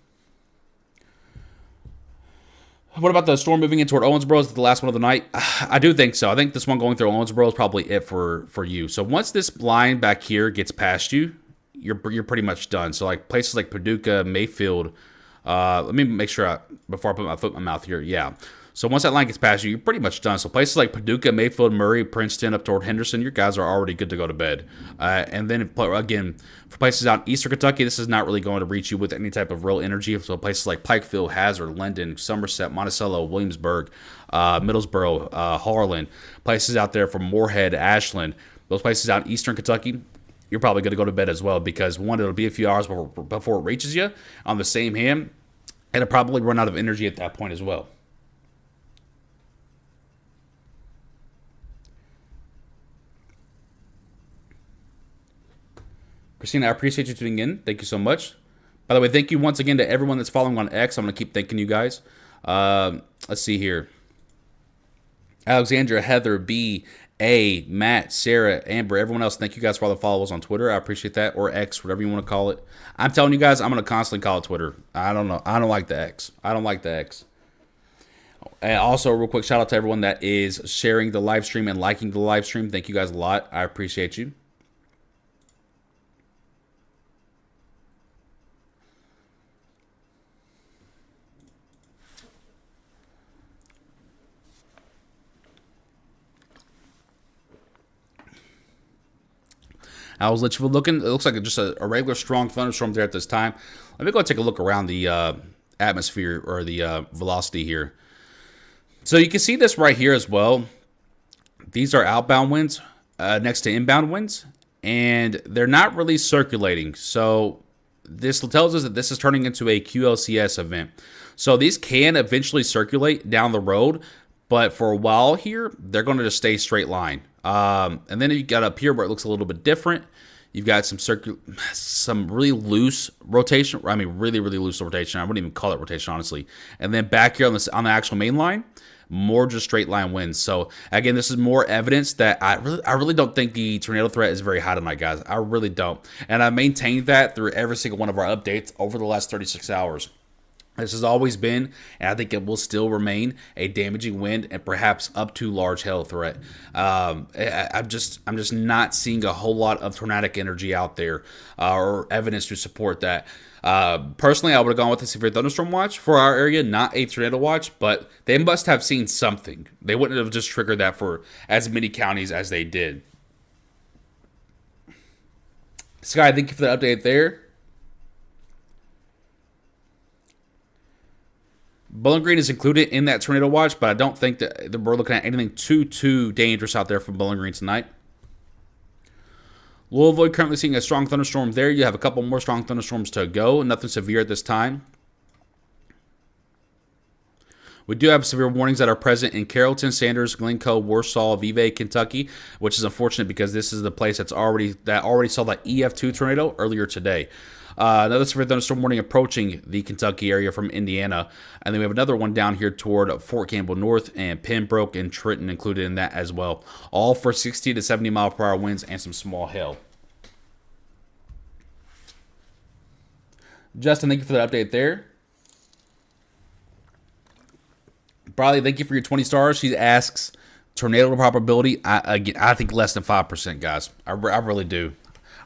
What about the storm moving in toward Owensboro? Is it the last one of the night? I do think so. I think this one going through Owensboro is probably it for you. So once this line back here gets past you, you're pretty much done. So like places like Paducah, Mayfield. Let me make sure before I put my foot in my mouth here. Yeah. So once that line gets past you, you're pretty much done. So places like Paducah, Mayfield, Murray, Princeton, up toward Henderson, your guys are already good to go to bed. And then, again, for places out in eastern Kentucky, this is not really going to reach you with any type of real energy. So places like Pikeville, Hazard, Linden, Somerset, Monticello, Williamsburg, Middlesboro, Harlan, places out there from Moorhead, Ashland, those places out in eastern Kentucky, you're probably going to go to bed as well because, one, it'll be a few hours before it reaches you. On the same hand, it'll probably run out of energy at that point as well. Christina, I appreciate you tuning in. Thank you so much. By the way, thank you once again to everyone that's following on X. I'm going to keep thanking you guys. Let's see here. Alexandra, Heather, B, A, Matt, Sarah, Amber, everyone else, thank you guys for all the follows on Twitter. I appreciate that. Or X, whatever you want to call it. I'm telling you guys, I'm going to constantly call it Twitter. I don't know. I don't like the X. I don't like the X. And also, real quick, shout out to everyone that is sharing the live stream and liking the live stream. Thank you guys a lot. I appreciate you. I was literally looking. It looks like just a regular strong thunderstorm there at this time. Let me go take a look around the atmosphere or the velocity here. So you can see this right here as well. These are outbound winds next to inbound winds, and they're not really circulating. So this tells us that this is turning into a QLCS event. So these can eventually circulate down the road, but for a while here, they're going to just stay straight line. And then you got up here where it looks a little bit different. You've got some really loose rotation. I mean, really, really loose rotation. I wouldn't even call it rotation, honestly. And then back here on the actual main line, more just straight line winds. So again, this is more evidence that I really don't think the tornado threat is very high tonight, guys. I really don't. And I've maintained that through every single one of our updates over the last 36 hours. This has always been, and I think it will still remain, a damaging wind and perhaps up to large hail threat. I'm just not seeing a whole lot of tornadic energy out there or evidence to support that. Personally, I would have gone with a severe thunderstorm watch for our area, not a tornado watch, but they must have seen something. They wouldn't have just triggered that for as many counties as they did. Sky, thank you for the update there. Bowling Green is included in that tornado watch, but I don't think that we're looking at anything too dangerous out there from Bowling Green tonight. Louisville currently seeing a strong thunderstorm there. You have a couple more strong thunderstorms to go. Nothing severe at this time. We do have severe warnings that are present in Carrollton, Sanders, Glencoe, Warsaw, Vevey, Kentucky, which is unfortunate because this is the place that already saw that EF2 tornado earlier today. Another severe thunderstorm warning approaching the Kentucky area from Indiana. And then we have another one down here toward Fort Campbell North and Pembroke and Trenton included in that as well. All for 60 to 70 mile per hour winds and some small hail. Justin, thank you for the update there. Bradley, thank you for your 20 stars. She asks, tornado probability, I think less than 5%, guys. I really do.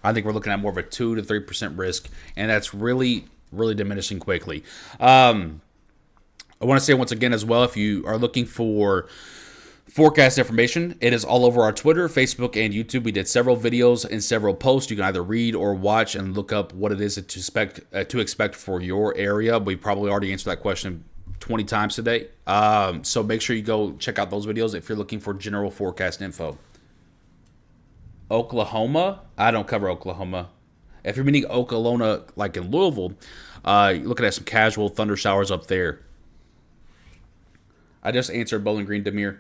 I think we're looking at more of a 2 to 3% risk, and that's really, really diminishing quickly. I want to say once again as well, if you are looking for forecast information, it is all over our Twitter, Facebook, and YouTube. We did several videos and several posts. You can either read or watch and look up what it is to expect for your area. We probably already answered that question 20 times today. So make sure you go check out those videos if you're looking for general forecast info. Oklahoma? I don't cover Oklahoma. If you're meaning Oklahoma, like in Louisville, you're looking at some casual thunder showers up there. I just answered Bowling Green, Demir.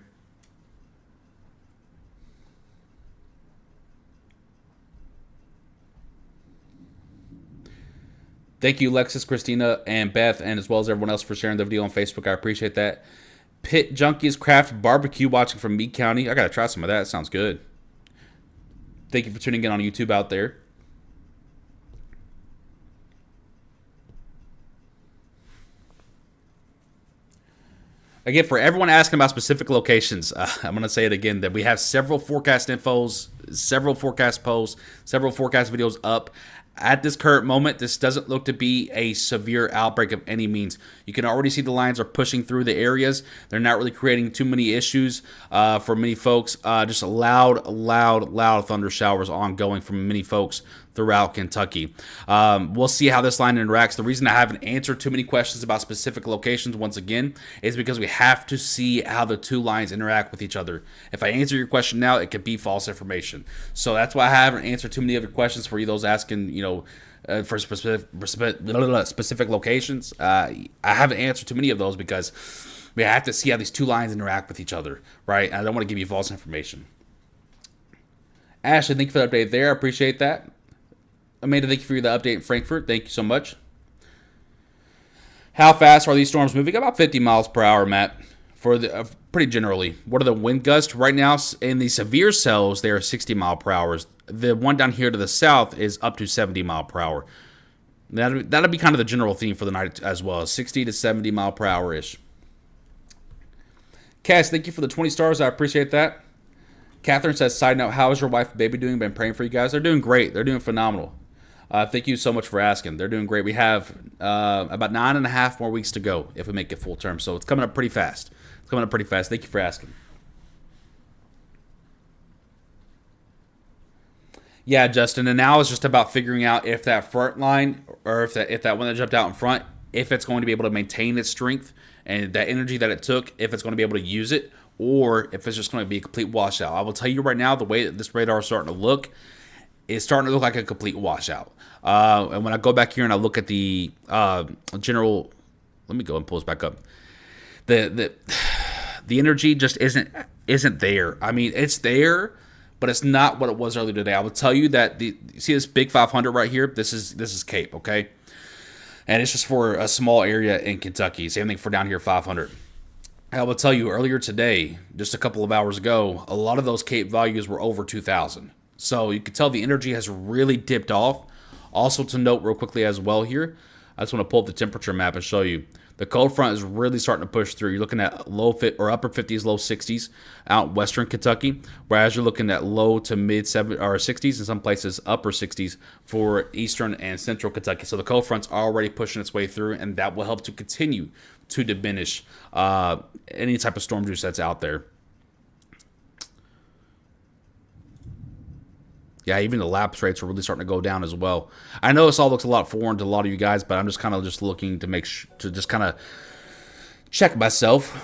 Thank you, Lexus, Christina, and Beth, and as well as everyone else for sharing the video on Facebook. I appreciate that. Pit Junkies Craft Barbecue watching from Meade County. I got to try some of that. It sounds good. Thank you for tuning in on YouTube out there. Again, for everyone asking about specific locations, I'm going to say it again, that we have several forecast infos, several forecast posts, several forecast videos up. At this current moment, this doesn't look to be a severe outbreak of any means. You can already see the lines are pushing through the areas. They're not really creating too many issues for many folks. Just loud thunder showers ongoing from many folks throughout Kentucky. We'll see how this line interacts. The reason I haven't answered too many questions about specific locations, once again, is because we have to see how the two lines interact with each other. If I answer your question now, it could be false information. So that's why I haven't answered too many of your questions for you, those asking, for specific locations. I haven't answered too many of those because we have to see how these two lines interact with each other, right? I don't want to give you false information. Ashley, thank you for the update there. I appreciate that. Amanda, thank you for the update in Frankfurt. Thank you so much. How fast are these storms moving? About 50 miles per hour, Matt, for the pretty generally. What are the wind gusts? Right now, in the severe cells, they are 60 mile per hour. The one down here to the south is up to 70 mile per hour. That'll be kind of the general theme for the night as well, 60 to 70 mile per hour-ish. Cass, thank you for the 20 stars. I appreciate that. Catherine says, side note, how is your wife and baby doing? Been praying for you guys. They're doing great. They're doing phenomenal. Thank you so much for asking. They're doing great. We have about 9.5 more weeks to go if we make it full term. So it's coming up pretty fast. Thank you for asking. Yeah, Justin. And now it's just about figuring out if that front line or if that one that jumped out in front, if it's going to be able to maintain its strength and that energy that it took, if it's going to be able to use it, or if it's just going to be a complete washout. I will tell you right now, the way that this radar is starting to look, it's starting to look like a complete washout. And when I go back here and I look at the general, let me go and pull this back up. The energy just isn't there. I mean, it's there, but it's not what it was earlier today. I will tell you that you see this big 500 right here. This is Cape, okay, and it's just for a small area in Kentucky. Same thing for down here, 500. I will tell you earlier today, just a couple of hours ago, a lot of those Cape values were over 2,000. So you can tell the energy has really dipped off. Also to note real quickly as well here, I just want to pull up the temperature map and show you. The cold front is really starting to push through. You're looking at upper 50s, low 60s out western Kentucky, whereas you're looking at low to mid 60s, in some places upper 60s for eastern and central Kentucky. So the cold front's already pushing its way through, and that will help to continue to diminish any type of storm juice that's out there. Yeah, even the lapse rates are really starting to go down as well. I know this all looks a lot foreign to a lot of you guys, but I'm just kind of just looking to to just kind of check myself.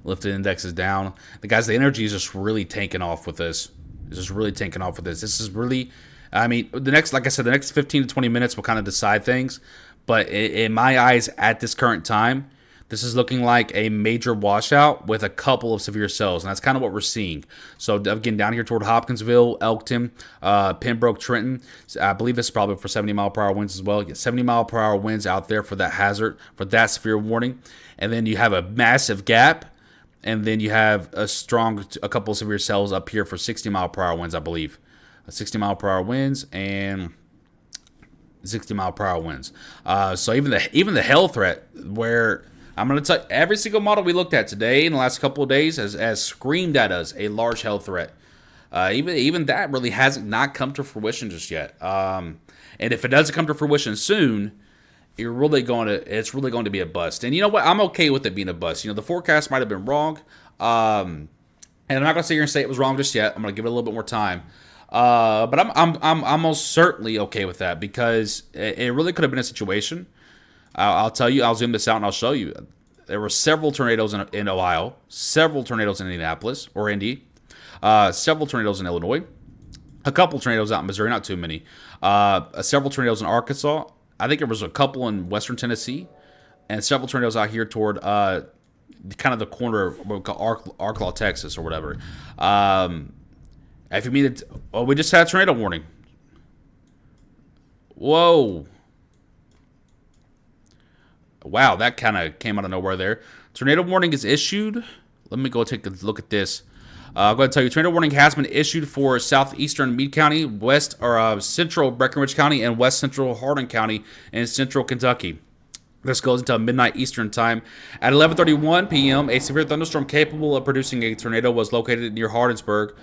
Lifted index is down. The energy is just really tanking off with this. This is really, I mean, the next 15 to 20 minutes will kind of decide things. But in my eyes, at this current time, this is looking like a major washout with a couple of severe cells, and that's kind of what we're seeing. So again, down here toward Hopkinsville, Elkton, Pembroke, Trenton, I believe this is probably for 70-mile-per-hour winds as well. You get 70-mile-per-hour winds out there for that hazard, for that severe warning. And then you have a massive gap, and then you have a couple of severe cells up here for 60-mile-per-hour winds, I believe. 60-mile-per-hour winds and 60-mile-per-hour winds. So even the hail threat, where I'm going to tell you, every single model we looked at today in the last couple of days has screamed at us a large hail threat. Even that really hasn't not come to fruition just yet. And if it doesn't come to fruition soon, it's really going to be a bust. And you know what? I'm okay with it being a bust. The forecast might have been wrong. And I'm not going to sit here and say it was wrong just yet. I'm going to give it a little bit more time. But I'm most certainly okay with that, because it really could have been a situation. I'll tell you, I'll zoom this out and I'll show you. There were several tornadoes in Ohio, several tornadoes in Indianapolis, or Indy, several tornadoes in Illinois, a couple tornadoes out in Missouri, not too many, several tornadoes in Arkansas. I think there was a couple in western Tennessee, and several tornadoes out here toward kind of the corner of what we call Arkansas, Texas, or whatever. If you mean it, we just had a tornado warning. Whoa. Wow, that kind of came out of nowhere there. Tornado warning is issued. Let me go take a look at this. I'm going to tell you, tornado warning has been issued for southeastern Meade County, central Breckenridge County, and west central Hardin County in central Kentucky. This goes until midnight Eastern time. At 11:31 p.m., a severe thunderstorm capable of producing a tornado was located near Hardinsburg,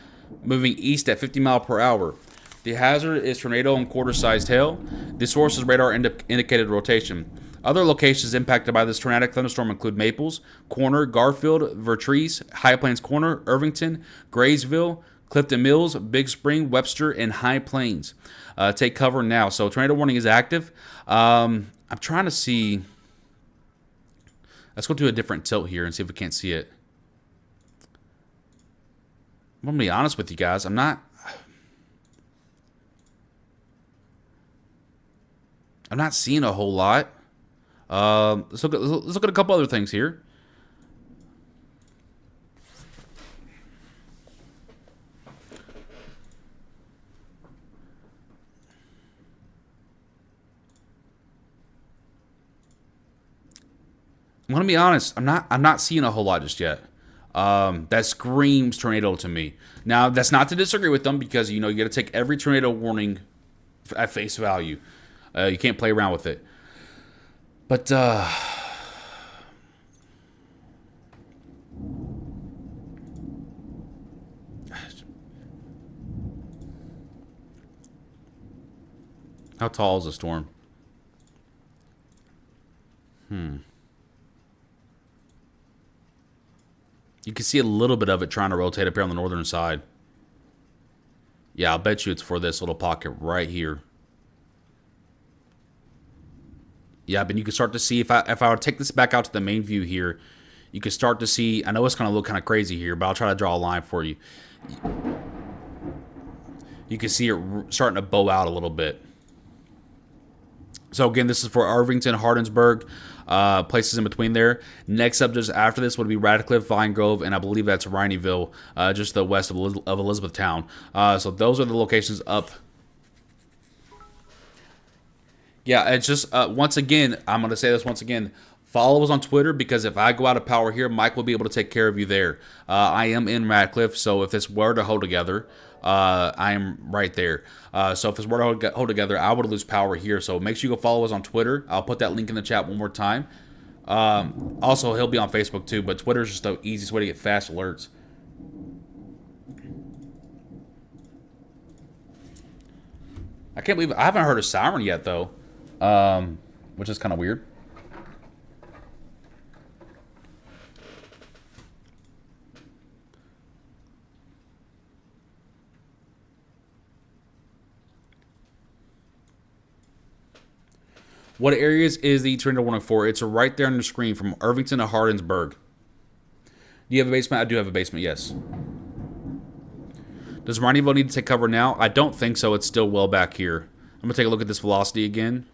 moving east at 50 miles per hour. The hazard is tornado and quarter-sized hail. The source's radar indicated rotation. Other locations impacted by this tornadic thunderstorm include Maples, Corner, Garfield, Vertrees, High Plains Corner, Irvington, Graysville, Clifton Mills, Big Spring, Webster, and High Plains. Take cover now. So tornado warning is active. I'm trying to see. Let's go to a different tilt here and see if we can't see it. I'm going to be honest with you guys. I'm not seeing a whole lot. Let's look at a couple other things here. I'm gonna be honest. I'm not seeing a whole lot just yet. That screams tornado to me. Now, that's not to disagree with them, because you got to take every tornado warning at face value. You can't play around with it. But how tall is the storm? You can see a little bit of it trying to rotate up here on the northern side. Yeah, I'll bet you it's for this little pocket right here. Yeah, but you can start to see, if I were to take this back out to the main view here, you can start to see, I know it's going to look kind of crazy here, but I'll try to draw a line for you. You can see it starting to bow out a little bit. So again, this is for Irvington, Hardinsburg, places in between there. Next up just after this would be Radcliffe, Vine Grove, and I believe that's Rhineyville, just the west of Elizabethtown. So those are the locations up. Yeah, it's just, once again, I'm going to say this once again. Follow us on Twitter, because if I go out of power here, Mike will be able to take care of you there. I am in Radcliffe, so if this were to hold together, I am right there. So if this were to hold together, I would lose power here. So make sure you go follow us on Twitter. I'll put that link in the chat one more time. Also, he'll be on Facebook too, but Twitter is just the easiest way to get fast alerts. I can't believe I haven't heard a siren yet, though, which is kind of weird. What areas is the tornado warning for? It's right there on the screen, from Irvington to Hardinsburg. Do you have a basement? I do have a basement, yes. Does Rhineyville need to take cover now? I don't think so. It's still well back here. I'm going to take a look at this velocity again.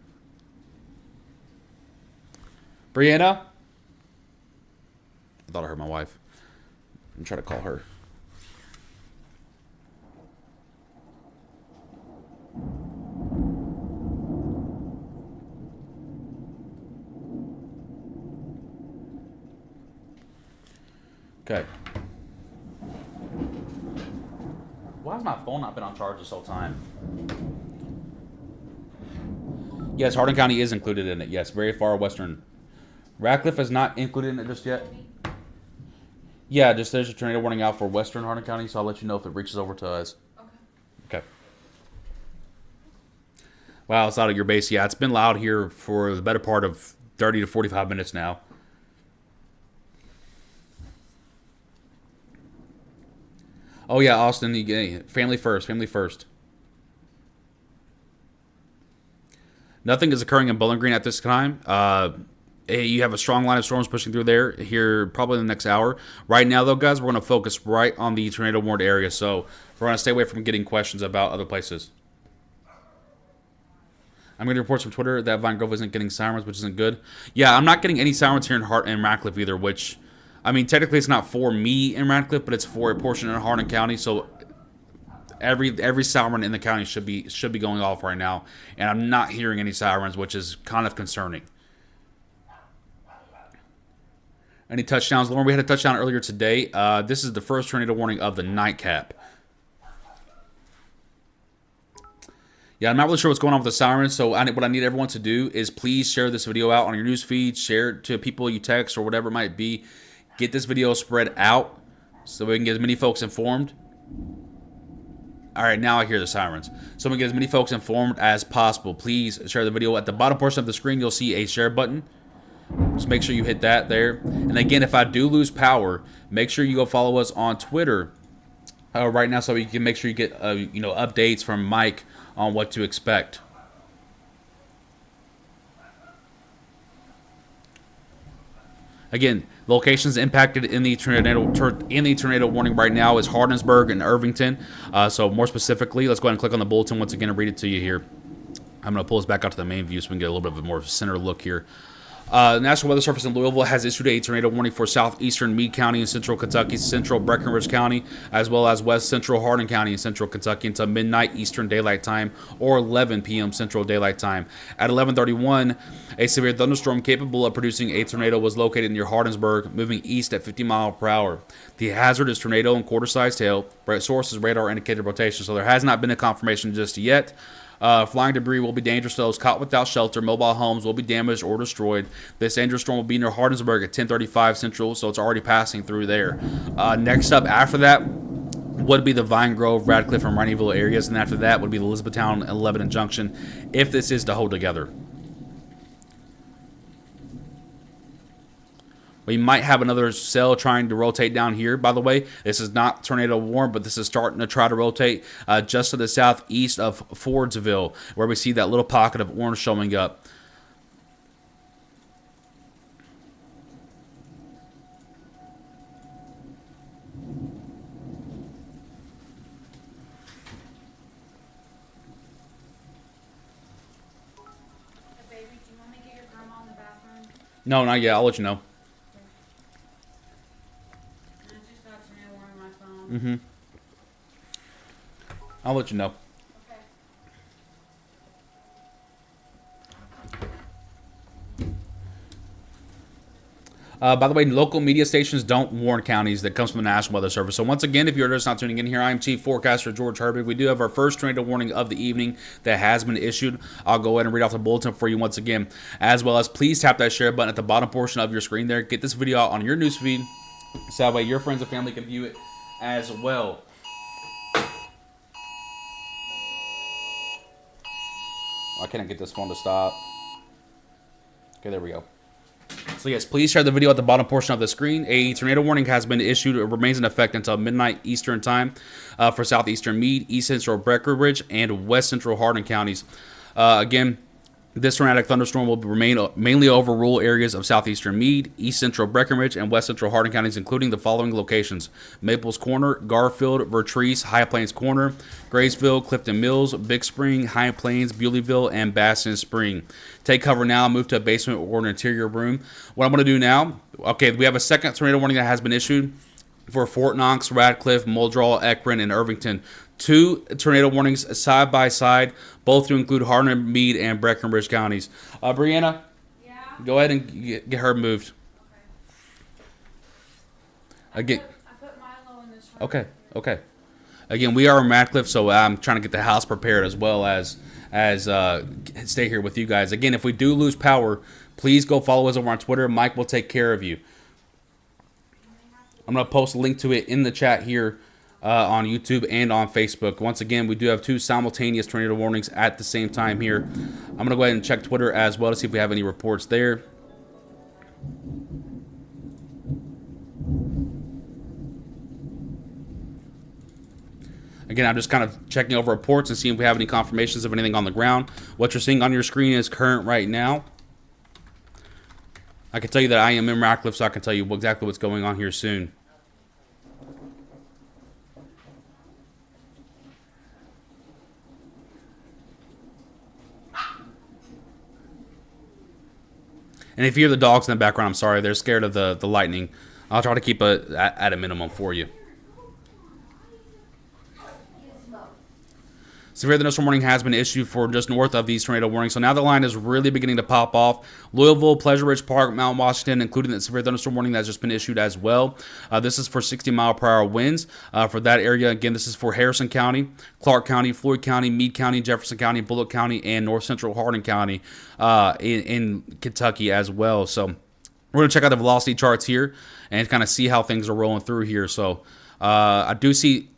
Brianna? I thought I heard my wife. I'm trying to call her. Okay. Why has my phone not been on charge this whole time? Yes, Hardin County is included in it. Yes, very far western. Radcliffe is not included in it just yet. Yeah, just there's a tornado warning out for western Hardin County, so I'll let you know if it reaches over to us. Okay. Okay. Wow, it's out of your base. Yeah, it's been loud here for the better part of 30 to 45 minutes now. Oh, yeah, Austin, family first, family first. Nothing is occurring in Bowling Green at this time. You have a strong line of storms pushing through there here probably in the next hour. Right now, though, guys, we're going to focus right on the tornado warned area, so we're going to stay away from getting questions about other places. I'm getting reports from Twitter that Vine Grove isn't getting sirens, which isn't good. Yeah, I'm not getting any sirens here in Radcliffe either, which, I mean, technically it's not for me in Radcliffe, but it's for a portion in Hardin County, so every siren in the county should be going off right now, and I'm not hearing any sirens, which is kind of concerning. Any touchdowns, Lauren? We had a touchdown earlier today. This is the first tornado warning of the nightcap. Yeah, I'm not really sure what's going on with the sirens, so what I need everyone to do is please share this video out on your news feed, share it to people you text or whatever it might be. Get this video spread out so we can get as many folks informed. All right, now I hear the sirens. So we can get as many folks informed as possible. Please share the video. At the bottom portion of the screen, you'll see a share button. Just make sure you hit that there. And again, if I do lose power, make sure you go follow us on Twitter right now so you can make sure you get updates from Mike on what to expect. Again, locations impacted in the tornado warning right now is Hardinsburg and Irvington. So more specifically, let's go ahead and click on the bulletin once again and read it to you here. I'm going to pull us back out to the main view so we can get a little bit of a more center look here. The National Weather Service in Louisville has issued a tornado warning for southeastern Meade County and central Kentucky, central Breckenridge County, as well as west central Hardin County and central Kentucky until midnight Eastern Daylight Time or 11 p.m. Central Daylight Time. At 11:31, a severe thunderstorm capable of producing a tornado was located near Hardinsburg, moving east at 50 miles per hour. The hazard is tornado and quarter-sized hail. Source is radar indicated rotation, so there has not been a confirmation just yet. Flying debris will be dangerous to those caught without shelter. Mobile homes will be damaged or destroyed. This dangerous storm will be near Hardinsburg at 10:35 Central, so it's already passing through there. Next up after that would be the Vine Grove, Radcliffe, and Raineyville areas, and after that would be the Elizabethtown and Lebanon Junction, if this is to hold together. We might have another cell trying to rotate down here, by the way. This is not tornado warned, but this is starting to try to rotate just to the southeast of Fordsville, where we see that little pocket of orange showing up. Hey, baby, do you want me to get your grandma in the bathroom? No, not yet. I'll let you know. I'll let you know. Okay. By the way, local media stations don't warn counties. That comes from the National Weather Service. So once again, if you're just not tuning in here, I am Chief Forecaster George Herbig. We do have our first tornado warning of the evening that has been issued. I'll go ahead and read off the bulletin for you once again, as well as please tap that share button at the bottom portion of your screen there. Get this video out on your newsfeed, so that way your friends and family can view it as well. I can't get this phone to stop. Okay, there we go. So yes, please share the video at the bottom portion of the screen. A tornado warning has been issued. It remains in effect until midnight Eastern Time for southeastern Meade, east central Breckenridge, and west central Hardin counties. Again, This tornadic thunderstorm will remain mainly over rural areas of southeastern Meade, east central Breckenridge, and west central Hardin counties, including the following locations: Maples Corner, Garfield, Vertreese, High Plains Corner, Graysville, Clifton Mills, Big Spring, High Plains, Bewleyville, and Bastion Spring. Take cover now, move to a basement or an interior room. What I'm going to do now, okay, we have a second tornado warning that has been issued for Fort Knox, Radcliffe, Muldrow, Ekron, and Irvington. 2 tornado warnings side by side, both to include Hardin, Meade, and Breckenridge counties. Brianna, Yeah? go ahead and get her moved. Again, I put Milo in this room. okay. Again, we are in Radcliffe, so I'm trying to get the house prepared as well as stay here with you guys. Again, if we do lose power, please go follow us over on Twitter. Mike will take care of you. I'm going to post a link to it in the chat here on YouTube and on Facebook. Once again, we do have 2 simultaneous tornado warnings at the same time here. I'm going to go ahead and check Twitter as well to see if we have any reports there. Again, I'm just kind of checking over reports and seeing if we have any confirmations of anything on the ground. What you're seeing on your screen is current right now. I can tell you that I am in Radcliffe, so I can tell you exactly what's going on here soon. And if you hear the dogs in the background, I'm sorry. They're scared of the lightning. I'll try to keep it at a minimum for you. Severe thunderstorm warning has been issued for just north of these tornado warnings. So now the line is really beginning to pop off. Louisville, Pleasure Ridge Park, Mount Washington, including the severe thunderstorm warning that's just been issued as well. This is for 60-mile-per-hour winds for that area. Again, this is for Harrison County, Clark County, Floyd County, Meade County, Jefferson County, Bullock County, and North Central Hardin County in Kentucky as well. So we're going to check out the velocity charts here and kind of see how things are rolling through here. So I do see,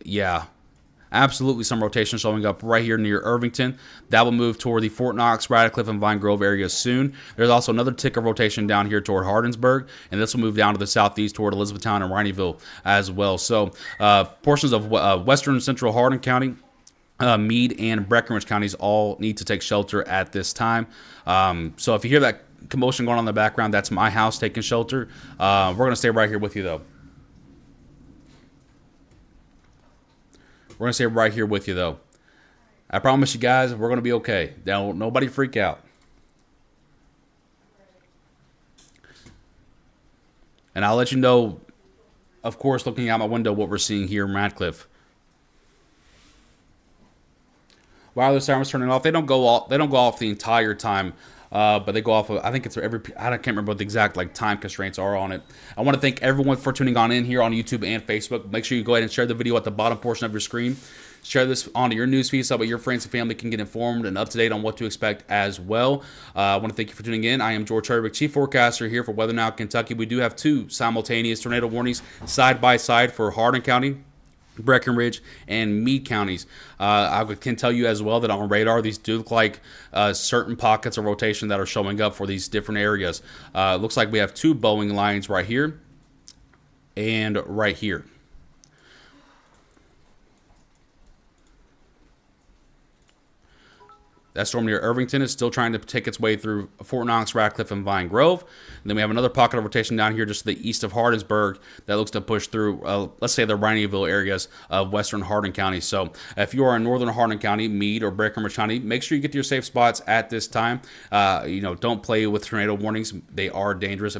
absolutely some rotation showing up right here near Irvington. That will move toward the Fort Knox, Radcliffe, and Vine Grove areas soon. There's also another tick of rotation down here toward Hardinsburg, and this will move down to the southeast toward Elizabethtown and Rineyville as well. So portions of western central Hardin County, Meade, and Breckenridge counties all need to take shelter at this time. So if you hear that commotion going on in the background, that's my house taking shelter. We're going to stay right here with you, though. We're going to stay right here with you, though. I promise you guys, we're going to be okay. Don't nobody freak out. And I'll let you know, of course, looking out my window, what we're seeing here in Radcliffe. While the sirens turning off, they don't go off the entire time. But they go off of, I think it's every, I can't remember what the exact time constraints are on it. I want to thank everyone for tuning on in here on YouTube and Facebook. Make sure you go ahead and share the video at the bottom portion of your screen. Share this onto your newsfeed so that your friends and family can get informed and up to date on what to expect as well. I want to thank you for tuning in. I am George Herbig, Chief Forecaster here for Weather Now Kentucky. We do have 2 simultaneous tornado warnings side by side for Hardin County, Breckenridge, and Meade counties. I can tell you as well that on radar, these do look like certain pockets of rotation that are showing up for these different areas. Looks like we have 2 Boeing lines right here and right here. That storm near Irvington is still trying to take its way through Fort Knox, Radcliffe, and Vine Grove. And then we have another pocket of rotation down here just to the east of Hardinsburg that looks to push through, let's say, the Rineyville areas of western Hardin County. So if you are in northern Hardin County, Meade, or Breckenridge County, make sure you get to your safe spots at this time. Don't play with tornado warnings. They are dangerous.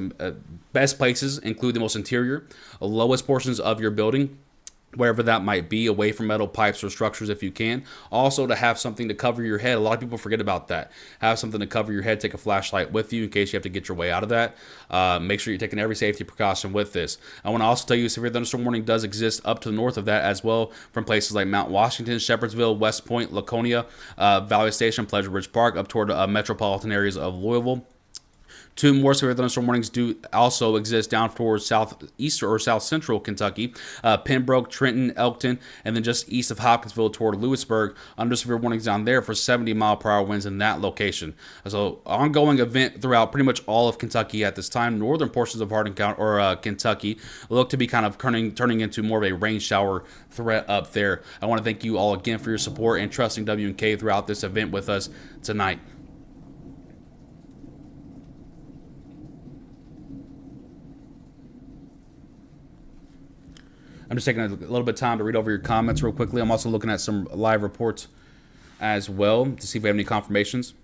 Best places include the most interior, lowest portions of your building, wherever that might be, away from metal pipes or structures if you can. Also, to have something to cover your head. A lot of people forget about that. Have something to cover your head. Take a flashlight with you in case you have to get your way out of that. Make sure you're taking every safety precaution with this. I want to also tell you a severe thunderstorm warning does exist up to the north of that as well, from places like Mount Washington, Shepherdsville, West Point, Laconia, Valley Station, Pleasure Ridge Park, up toward metropolitan areas of Louisville. 2 more severe thunderstorm warnings do also exist down towards southeast or south central Kentucky, Pembroke, Trenton, Elkton, and then just east of Hopkinsville toward Lewisburg. Under severe warnings down there for 70-mile-per-hour winds in that location. So ongoing event throughout pretty much all of Kentucky at this time. Northern portions of Hardin County or Kentucky look to be kind of turning into more of a rain shower threat up there. I want to thank you all again for your support and trusting W&K throughout this event with us tonight. I'm just taking a little bit of time to read over your comments real quickly. I'm also looking at some live reports as well to see if we have any confirmations.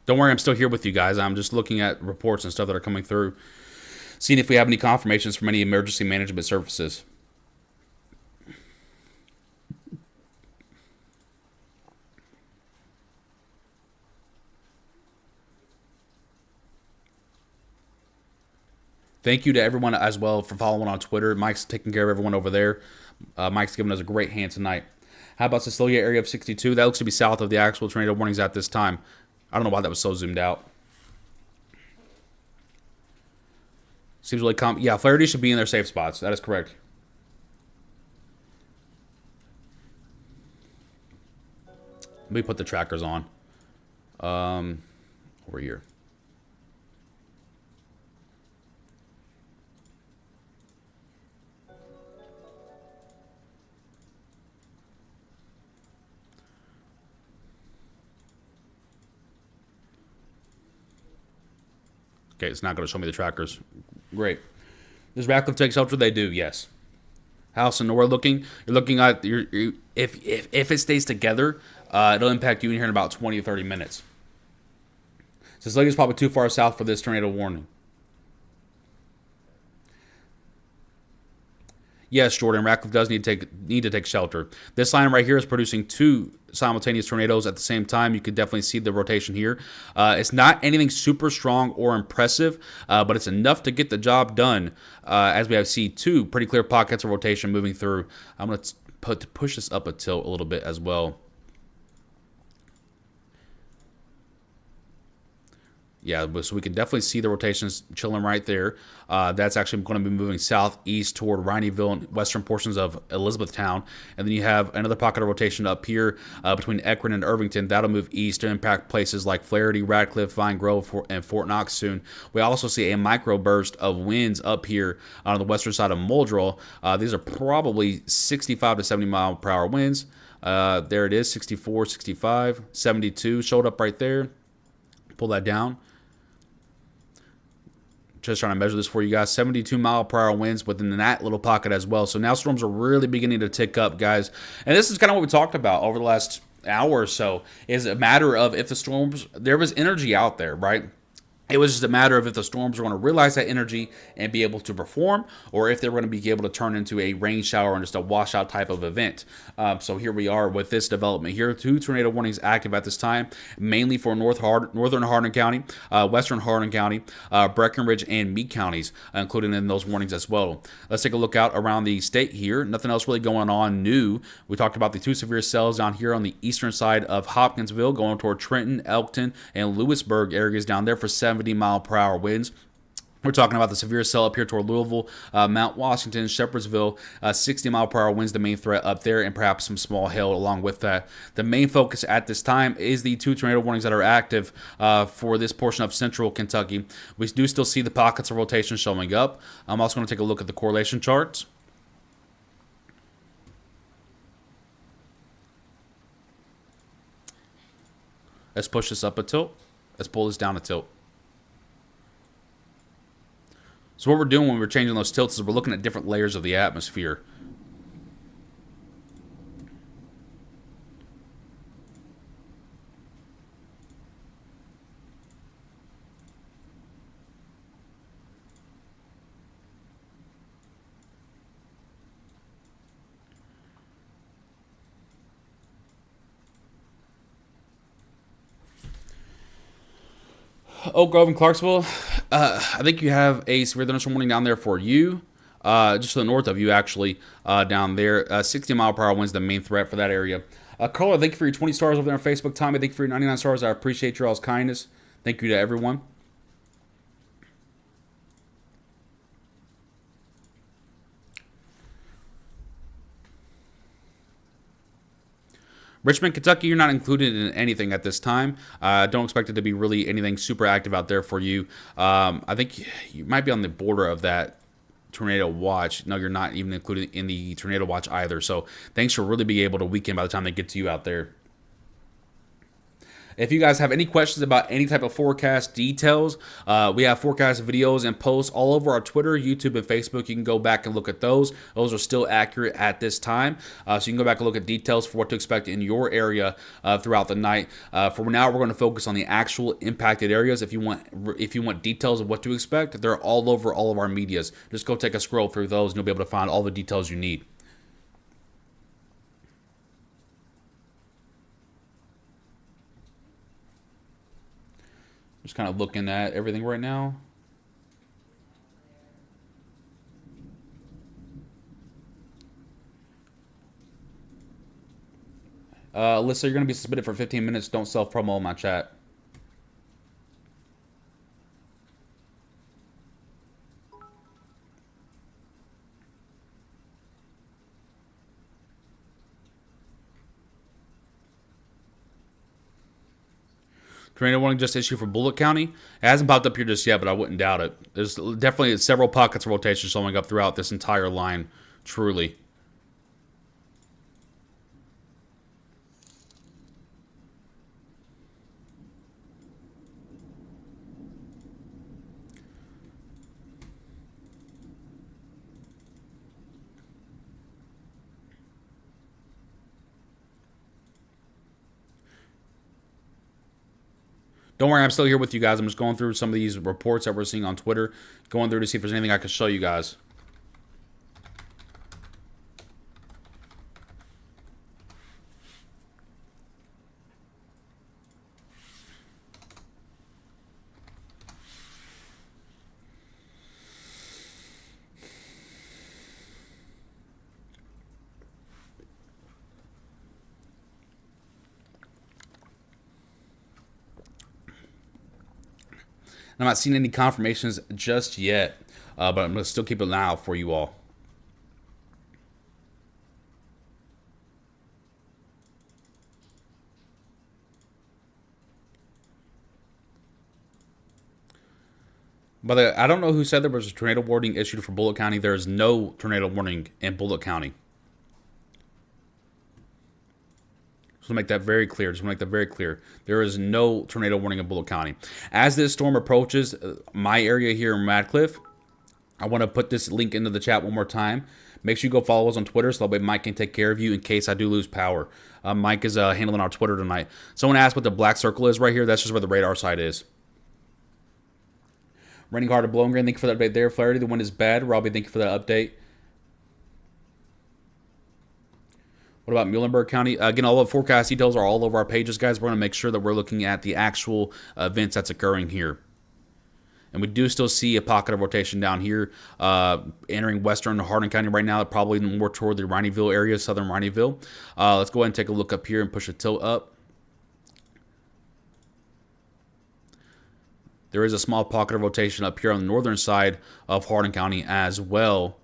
Don't worry, I'm still here with you guys. I'm just looking at reports and stuff that are coming through, seeing if we have any confirmations from any emergency management services. Thank you to everyone as well for following on Twitter. Mike's taking care of everyone over there. Mike's giving us a great hand tonight. How about Cecilia area of 62? That looks to be south of the actual tornado warnings at this time. I don't know why that was so zoomed out. Seems really calm. Yeah, Flaherty should be in their safe spots. That is correct. Let me put the trackers on. Over here. Okay, it's not going to show me the trackers. Great. Does Ratcliffe take shelter? They do, yes. House and Nora looking. You're looking at if it stays together, it'll impact you in here in about 20 or 30 minutes. Cecilia's probably too far south for this tornado warning. Yes, Jordan, Ratcliffe does need to take shelter. This line right here is producing 2 simultaneous tornadoes at the same time. You can definitely see the rotation here. It's not anything super strong or impressive, but it's enough to get the job done. As we have seen 2 pretty clear pockets of rotation moving through. I'm going to push this up a tilt a little bit as well. Yeah, so we can definitely see the rotations chilling right there. That's actually going to be moving southeast toward Rineyville and western portions of Elizabethtown. And then you have another pocket of rotation up here between Ekron and Irvington. That'll move east to impact places like Flaherty, Radcliffe, Vine Grove, and Fort Knox soon. We also see a microburst of winds up here on the western side of Muldrow. These are probably 65 to 70 mile per hour winds. There it is, 64, 65, 72 showed up right there. Pull that down. Just trying to measure this for you guys. 72 mile per hour winds within that little pocket as well. So now storms are really beginning to tick up, guys. And this is kind of what we talked about over the last hour or so. Is a matter of if the storms, there was energy out there, right? It was just a matter of if the storms were going to realize that energy and be able to perform, or if they were going to be able to turn into a rain shower and just a washout type of event. So here we are with this development here. 2 tornado warnings active at this time, mainly for northern Hardin County, western Hardin County, Breckenridge, and Meade counties, including in those warnings as well. Let's take a look out around the state here. Nothing else really going on new. We talked about the 2 severe cells down here on the eastern side of Hopkinsville, going toward Trenton, Elkton, and Lewisburg areas down there for 70 mile per hour winds. We're talking about the severe cell up here toward Louisville, Mount Washington, Shepherdsville, 60 mile per hour winds, the main threat up there, and perhaps some small hail along with that. The main focus at this time is the 2 tornado warnings that are active for this portion of central Kentucky. We do still see the pockets of rotation showing up. I'm also going to take a look at the correlation charts. Let's push this up a tilt. Let's pull this down a tilt. So what we're doing when we're changing those tilts is we're looking at different layers of the atmosphere. Oak Grove and Clarksville, I think you have a severe thunderstorm warning down there for you, just to the north of you, actually, down there. 60 mile per hour winds the main threat for that area. Carla, thank you for your 20 stars over there on Facebook. Tommy, thank you for your 99 stars. I appreciate your all's kindness. Thank you to everyone. Richmond, Kentucky, you're not included in anything at this time. Don't expect it to be really anything super active out there for you. I think you might be on the border of that tornado watch. No, you're not even included in the tornado watch either. So thanks for really being able to weekend by the time they get to you out there. If you guys have any questions about any type of forecast details, we have forecast videos and posts all over our Twitter, YouTube, and Facebook. You can go back and look at those. Those are still accurate at this time. So you can go back and look at details for what to expect in your area throughout the night. For now, we're going to focus on the actual impacted areas. If you want details of what to expect, they're all over all of our medias. Just go take a scroll through those, and you'll be able to find all the details you need. Just kind of looking at everything right now. Alyssa, you're going to be suspended for 15 minutes. Don't self-promo in my chat. Tornado warning just issued for Bullitt County. It hasn't popped up here just yet, but I wouldn't doubt it. There's definitely several pockets of rotation showing up throughout this entire line, truly. Don't worry, I'm still here with you guys. I'm just going through some of these reports that we're seeing on Twitter, going through to see if there's anything I can show you guys. I'm not seeing any confirmations just yet, but I'm going to still keep an eye out for you all. By the way, I don't know who said there was a tornado warning issued for Bullitt County. There is no tornado warning in Bullitt County. Just want to make that very clear. There is no tornado warning in Bullitt County. As this storm approaches my area here in Radcliffe, I want to put this link into the chat one more time. Make sure you go follow us on Twitter so that way Mike can take care of you in case I do lose power. Mike is handling our Twitter tonight. Someone asked what the black circle is right here. That's just where the radar site is. Raining hard to Blowing Green. Thank you for that update there. Flaherty, the wind is bad. Robbie, thank you for that update. What about Muhlenberg County? Again, all the forecast details are all over our pages, guys. We're going to make sure that we're looking at the actual events that's occurring here. And we do still see a pocket of rotation down here entering western Hardin County right now, probably more toward the Rineyville area, southern Rineyville. Let's go ahead and take a look up here and push the tilt up. There is a small pocket of rotation up here on the northern side of Hardin County as well.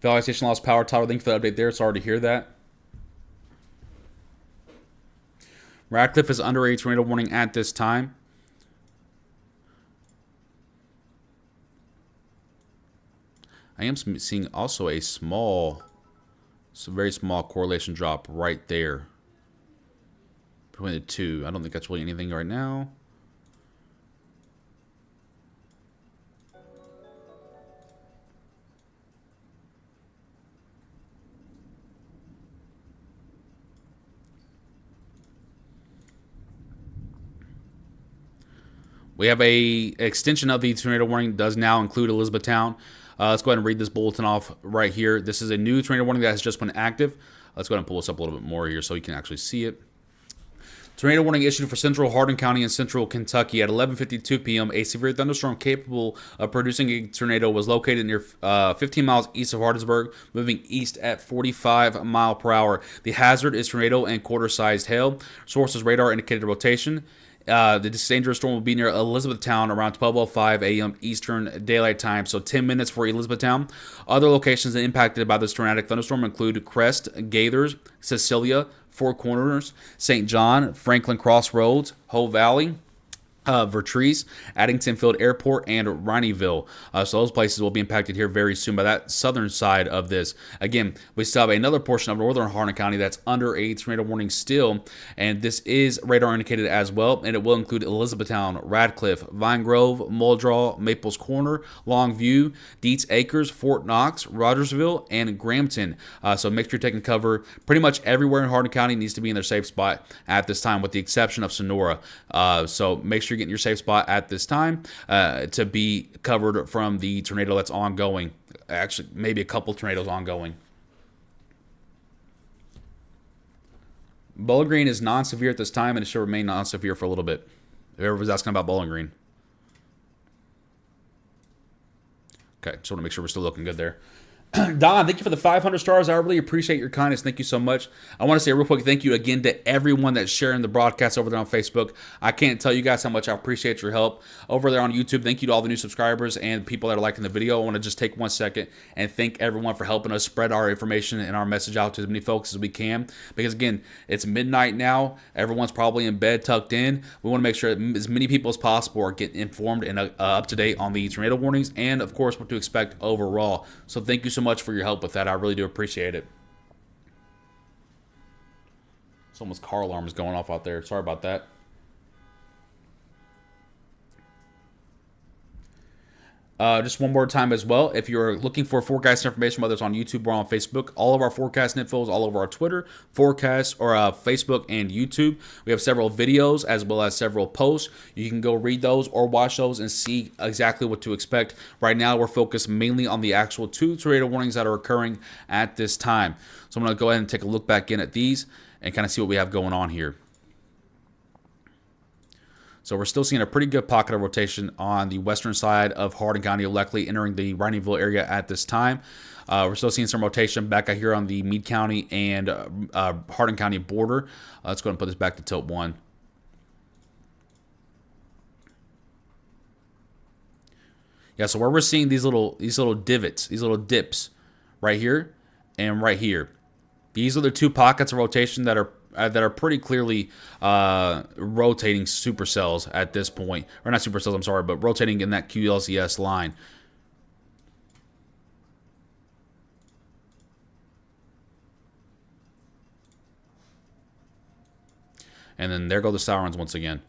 Valley Station lost power. Tyler, thank you for the update there. Sorry to hear that. Radcliffe is under a tornado warning at this time. I am seeing also a very small correlation drop right there between the two. I don't think that's really anything right now. We have a extension of the tornado warning does now include Elizabethtown. Let's go ahead and read this bulletin off right here. This is a new tornado warning that has just been active. Let's go ahead and pull this up a little bit more here so you can actually see it. Tornado warning issued for central Hardin County and central Kentucky at 11:52 p.m. A severe thunderstorm capable of producing a tornado was located near 15 miles east of Hardinsburg, moving east at 45 miles per hour. The hazard is tornado and quarter-sized hail. Sources radar indicated rotation. This dangerous storm will be near Elizabethtown around 12:05 a.m. Eastern Daylight Time, so 10 minutes for Elizabethtown. Other locations impacted by this tornadic thunderstorm include Crest, Gaithers, Cecilia, Four Corners, St. John, Franklin Crossroads, Hope Valley, Vertrees, Addington Field Airport, and Rineyville. So those places will be impacted here very soon by that southern side of this. Again, we still have another portion of northern Hardin County that's under a tornado warning still, and this is radar indicated as well, and it will include Elizabethtown, Radcliffe, Vine Grove, Muldraw, Maples Corner, Longview, Dietz Acres, Fort Knox, Rogersville, and Grampton. So make sure you're taking cover. Pretty much everywhere in Hardin County needs to be in their safe spot at this time, with the exception of Sonora. So make sure getting your safe spot at this time to be covered from the tornado that's ongoing. Actually, maybe a couple tornadoes ongoing. Bowling Green is non-severe at this time, and it should remain non-severe for a little bit. Whoever was asking about Bowling Green. Okay, just want to make sure we're still looking good there. Don, thank you for the 500 stars. I really appreciate your kindness. Thank you so much. I want to say a real quick thank you again to everyone that's sharing the broadcast over there on Facebook. I can't tell you guys how much I appreciate your help over there on YouTube. Thank you to all the new subscribers and people that are liking the video. I want to just take 1 second and thank everyone for helping us spread our information and our message out to as many folks as we can. Because again, it's midnight now. Everyone's probably in bed, tucked in. We want to make sure that as many people as possible are getting informed and up to date on the tornado warnings and, of course, what to expect overall. So thank you so much for your help with that. I really do appreciate it. Someone's car alarm is going off out there. Sorry about that. Just one more time as well, if you're looking for forecast information, whether it's on YouTube or on Facebook, all of our forecast info is all over our Twitter, forecast, or Facebook and YouTube. We have several videos as well as several posts. You can go read those or watch those and see exactly what to expect. Right now, we're focused mainly on the actual 2 tornado warnings that are occurring at this time. So I'm going to go ahead and take a look back in at these and kind of see what we have going on here. So we're still seeing a pretty good pocket of rotation on the western side of Hardin County, likely entering the Rineyville area at this time. We're still seeing some rotation back out here on the Meade County and Hardin County border. Let's go ahead and put this back to tilt 1. Yeah, so where we're seeing these little divots, these little dips right here and right here. These are the 2 pockets of rotation that are pretty clearly rotating supercells at this point. Or not supercells, I'm sorry, but rotating in that QLCS line. And then there go the sirens once again.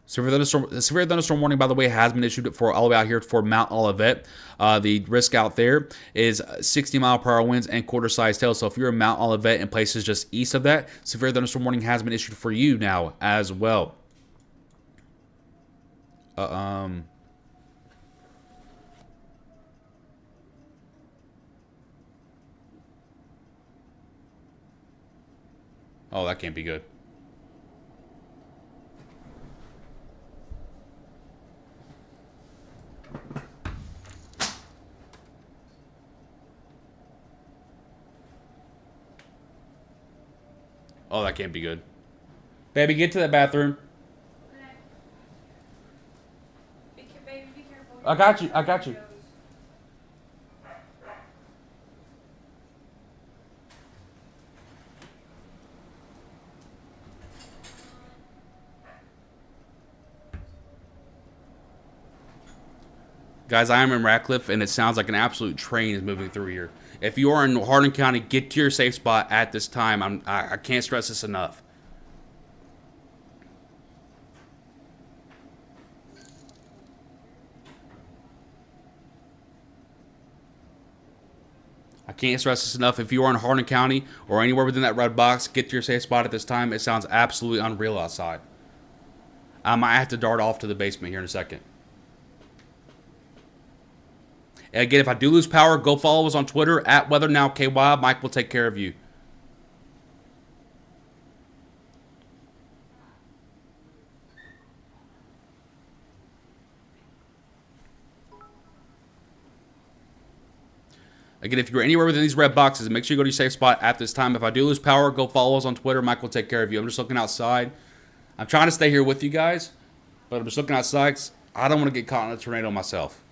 Severe thunderstorm warning, by the way, has been issued for all the way out here for Mount Olivet. The risk out there is 60-mile-per-hour winds and quarter-sized hail. So if you're in Mount Olivet and places just east of that, severe thunderstorm warning has been issued for you now as well. Oh, that can't be good. Oh, that can't be good. Baby, get to that bathroom. Okay. Baby, be careful. I got you. I got you. Guys, I am in Radcliffe, and it sounds like an absolute train is moving through here. If you are in Hardin County, get to your safe spot at this time. I can't stress this enough. I can't stress this enough. If you are in Hardin County or anywhere within that red box, get to your safe spot at this time. It sounds absolutely unreal outside. I might have to dart off to the basement here in a second. And again, if I do lose power, go follow us on Twitter at WeatherNowKY. Mike will take care of you. Again, if you're anywhere within these red boxes, make sure you go to your safe spot at this time. If I do lose power, go follow us on Twitter. Mike will take care of you. I'm just looking outside. I'm trying to stay here with you guys, but I'm just looking outside 'cause I don't want to get caught in a tornado myself.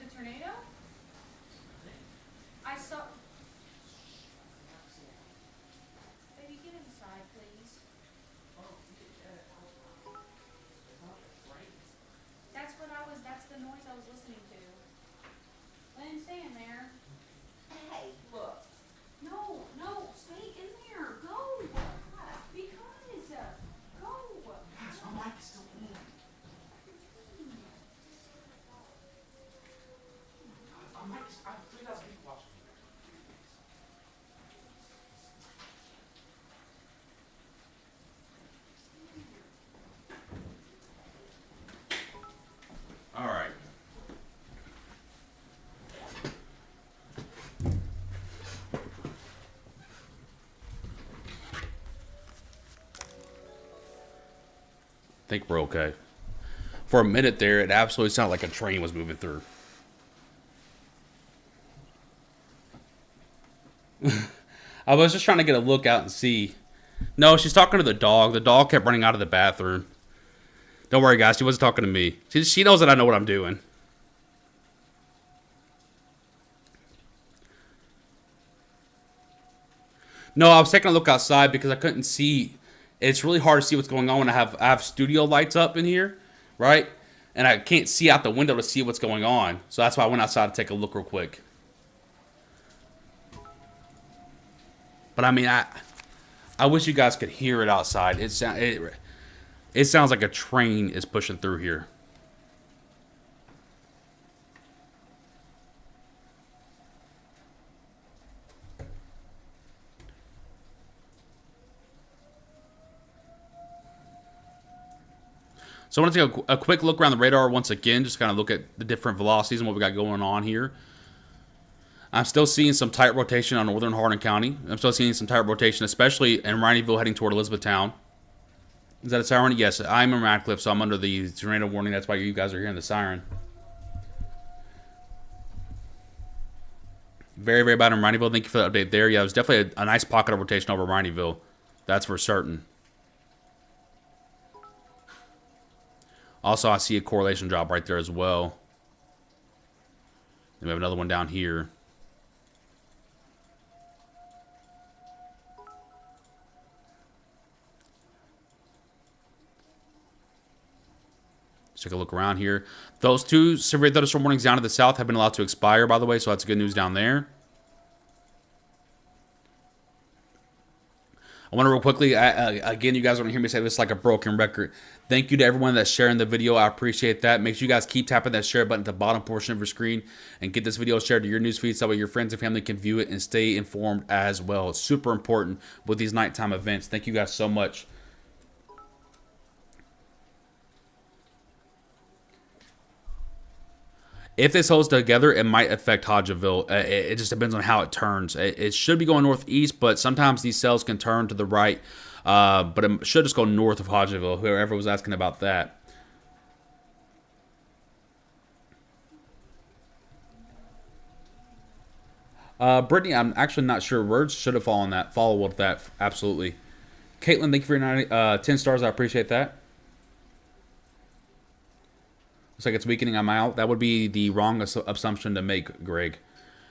a tornado? I saw. Baby, get inside, please. That's the noise I was listening to. Lynn, stay in there. Hey, look. No, stay in there. Go. Because. Go. My mic is still on. I have 3,000 people watching me. All right. I think we're okay. For a minute there, it absolutely sounded like a train was moving through. I was just trying to get a look out and see. No, she's talking to the dog. The dog kept running out of the bathroom. Don't worry, guys. She wasn't talking to me. She knows that I know what I'm doing. No, I was taking a look outside because I couldn't see. It's really hard to see what's going on when I have studio lights up in here, right? And I can't see out the window to see what's going on. So that's why I went outside to take a look real quick. But I mean, I wish you guys could hear it outside. It sounds like a train is pushing through here. So I want to take a quick look around the radar once again, just kind of look at the different velocities and what we got going on here. I'm still seeing some tight rotation on northern Hardin County. I'm still seeing some tight rotation, especially in Rineyville heading toward Elizabethtown. Is that a siren? Yes, I'm in Radcliffe, so I'm under the tornado warning. That's why you guys are hearing the siren. Very, very bad in Rineyville. Thank you for the update there. Yeah, it was definitely a nice pocket of rotation over Rineyville. That's for certain. Also, I see a correlation drop right there as well. And we have another one down here. Let's take a look around here. Those two severe thunderstorm warnings down to the south have been allowed to expire, by the way, so that's good news down there. I want to real quickly, again, you guys want to hear me say this like a broken record. Thank you to everyone that's sharing the video. I appreciate that. Make sure you guys keep tapping that share button at the bottom portion of your screen and get this video shared to your newsfeed so that your friends and family can view it and stay informed as well. It's super important with these nighttime events. Thank you guys so much. If this holds together, it might affect Hodgeville. It just depends on how it turns. It should be going northeast, but sometimes these cells can turn to the right. But it should just go north of Hodgeville, whoever was asking about that. Brittany, I'm actually not sure. Words should have followed with that. Absolutely. Caitlin, thank you for your 10 stars. I appreciate that. Looks like it's weakening. I'm out. That would be the wrong assumption to make, Greg.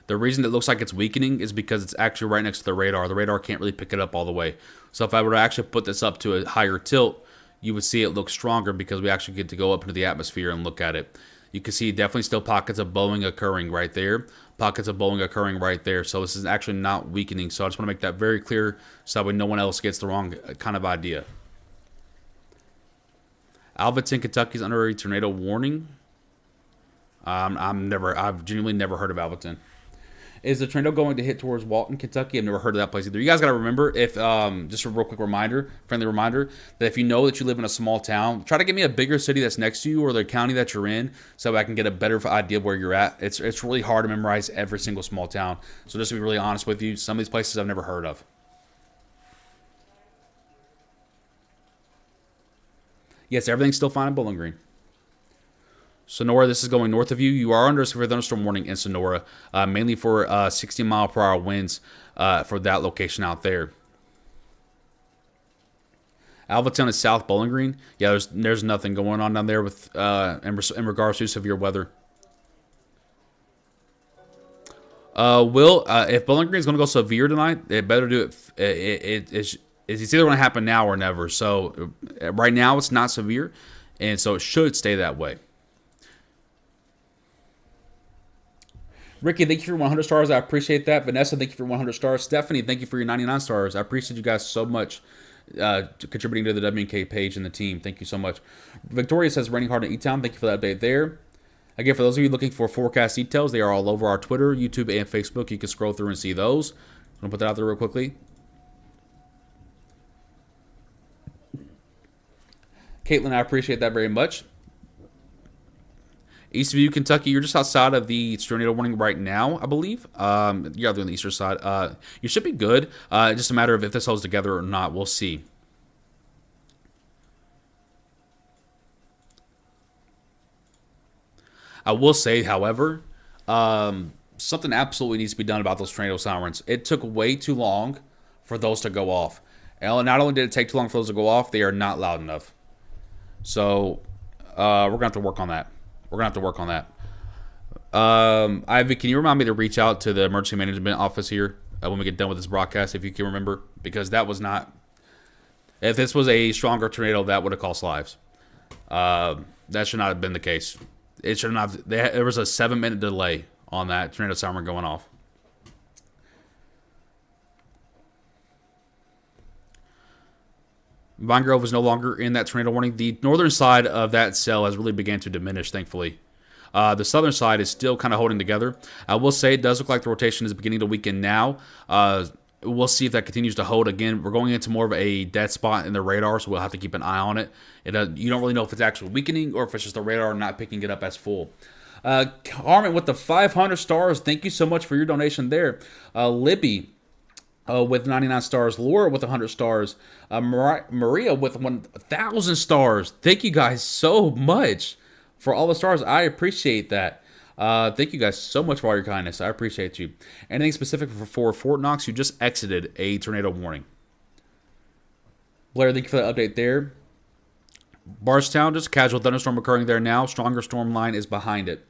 The reason it looks like it's weakening is because it's actually right next to the radar. The radar can't really pick it up all the way. So if I were to actually put this up to a higher tilt, you would see it look stronger because we actually get to go up into the atmosphere and look at it. You can see definitely still pockets of bowing occurring right there. Pockets of bowing occurring right there. So this is actually not weakening. So I just want to make that very clear so that way no one else gets the wrong kind of idea. Alvaton, Kentucky is under a tornado warning. I've genuinely never heard of Alvaton. Is the tornado going to hit towards Walton, Kentucky? I've never heard of that place either. You guys got to remember, if just a real quick reminder, friendly reminder, that if you know that you live in a small town, try to give me a bigger city that's next to you or the county that you're in, so I can get a better idea of where you're at. It's really hard to memorize every single small town. So just to be really honest with you, some of these places I've never heard of. Yes, everything's still fine in Bowling Green. Sonora, this is going north of you. You are under a severe thunderstorm warning in Sonora, mainly for 60-mile-per-hour winds for that location out there. Alvaton is South Bowling Green. Yeah, there's nothing going on down there with in regards to severe weather. Will, if Bowling Green is going to go severe tonight, it better do it. It's either going to happen now or never. So right now it's not severe, and so it should stay that way. Ricky, thank you for 100 stars. I appreciate that. Vanessa, thank you for 100 stars. Stephanie, thank you for your 99 stars. I appreciate you guys so much contributing to the WNK page and the team. Thank you so much. Victoria says, raining hard in E-Town. Thank you for the update there. Again, for those of you looking for forecast details, they are all over our Twitter, YouTube, and Facebook. You can scroll through and see those. I'm going to put that out there real quickly. Caitlin, I appreciate that very much. Eastview, Kentucky, you're just outside of the tornado warning right now, I believe. You're out there on the eastern side. You should be good. Just a matter of if this holds together or not. We'll see. I will say, however, something absolutely needs to be done about those tornado sirens. It took way too long for those to go off. And not only did it take too long for those to go off, they are not loud enough. So we're going to have to work on that. We're going to have to work on that. Ivy, can you remind me to reach out to the emergency management office here when we get done with this broadcast, if you can remember? Because that was not... If this was a stronger tornado, that would have cost lives. That should not have been the case. It should not have... There was a 7-minute delay on that tornado siren going off. Vine Grove is no longer in that tornado warning. The northern side of that cell has really began to diminish, thankfully. The southern side is still kind of holding together. I will say it does look like the rotation is beginning to weaken now. We'll see if that continues to hold. Again, we're going into more of a dead spot in the radar, so we'll have to keep an eye on it. You don't really know if it's actually weakening or if it's just the radar not picking it up as full. Carmen with the 500 stars. Thank you so much for your donation there. Libby with 99 stars. Laura with 100 stars. Maria with 1,000 stars. Thank you guys so much for all the stars. I appreciate that. Thank you guys so much for all your kindness. I appreciate you. Anything specific for Fort Knox? You just exited a tornado warning. Blair, thank you for the update there. Bardstown, just a casual thunderstorm occurring there now. Stronger storm line is behind it.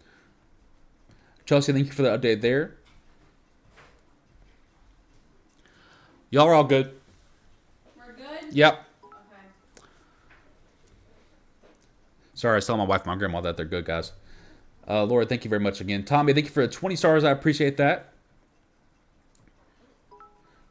Chelsea, thank you for the update there. Y'all are all good. We're good? Yep. Okay. Sorry, I was telling my wife and my grandma that they're good, guys. Laura, thank you very much again. Tommy, thank you for the 20 stars. I appreciate that.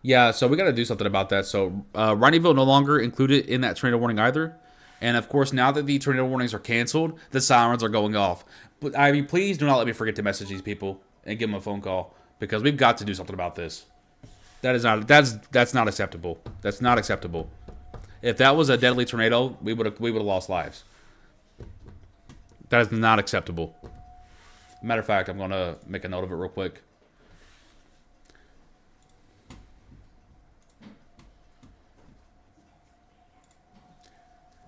Yeah, so we got to do something about that. So, Ronnieville no longer included in that tornado warning either. And, of course, now that the tornado warnings are canceled, the sirens are going off. But, Ivy, please do not let me forget to message these people and give them a phone call, because we've got to do something about this. That's not acceptable. That's not acceptable. If that was a deadly tornado, we would have lost lives. That is not acceptable. Matter of fact, I'm going to make a note of it real quick.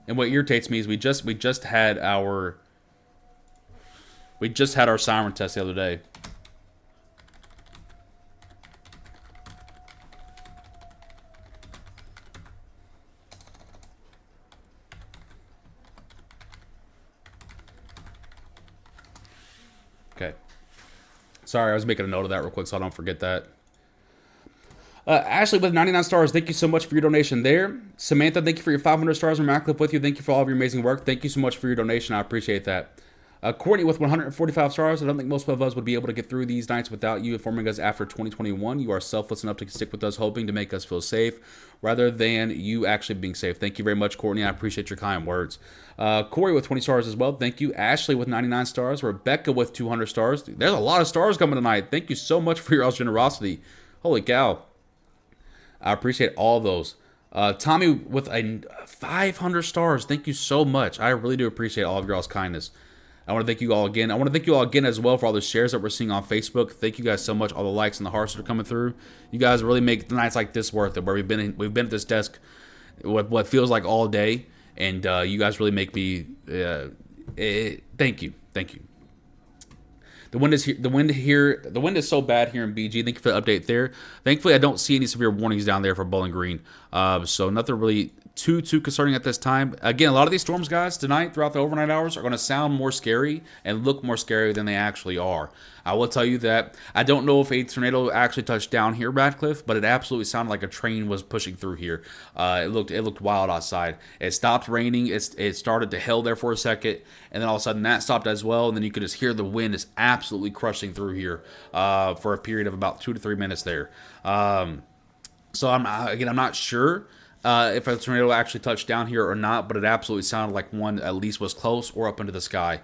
And what irritates me is we just had our siren test the other day. Okay. Sorry, I was making a note of that real quick so I don't forget that. Ashley with 99 stars, thank you so much for your donation there. Samantha, thank you for your 500 stars. I'm Radcliffe with you. Thank you for all of your amazing work. Thank you so much for your donation. I appreciate that. Courtney with 145 stars. I don't think most of us would be able to get through these nights without you informing us after 2021. You are selfless enough to stick with us, hoping to make us feel safe rather than you actually being safe. Thank you very much, Courtney. I appreciate your kind words. Corey with 20 stars as well. Thank you. Ashley with 99 stars. Rebecca with 200 stars. There's a lot of stars coming tonight. Thank you so much for your generosity. Holy cow. I appreciate all of those. Tommy with a 500 stars. Thank you so much. I really do appreciate all of y'all's kindness. I want to thank you all again. I want to thank you all again as well for all the shares that we're seeing on Facebook. Thank you guys so much. All the likes and the hearts that are coming through. You guys really make the nights like this worth it. Where we've been at this desk what feels like all day, and you guys really make me. Thank you. The wind is here. The wind is so bad here in BG. Thank you for the update there. Thankfully, I don't see any severe warnings down there for Bowling Green. So nothing really too concerning at this time. Again, a lot of these storms, guys, tonight throughout the overnight hours are going to sound more scary and look more scary than they actually are. I will tell you that I don't know if a tornado actually touched down here, Radcliffe, but it absolutely sounded like a train was pushing through here. It looked wild outside. It stopped raining. It started to hail there for a second, and then all of a sudden that stopped as well. And then you could just hear the wind is absolutely crushing through here for a period of about 2 to 3 minutes there. So I'm not sure if a tornado actually touched down here or not, but it absolutely sounded like one at least was close or up into the sky.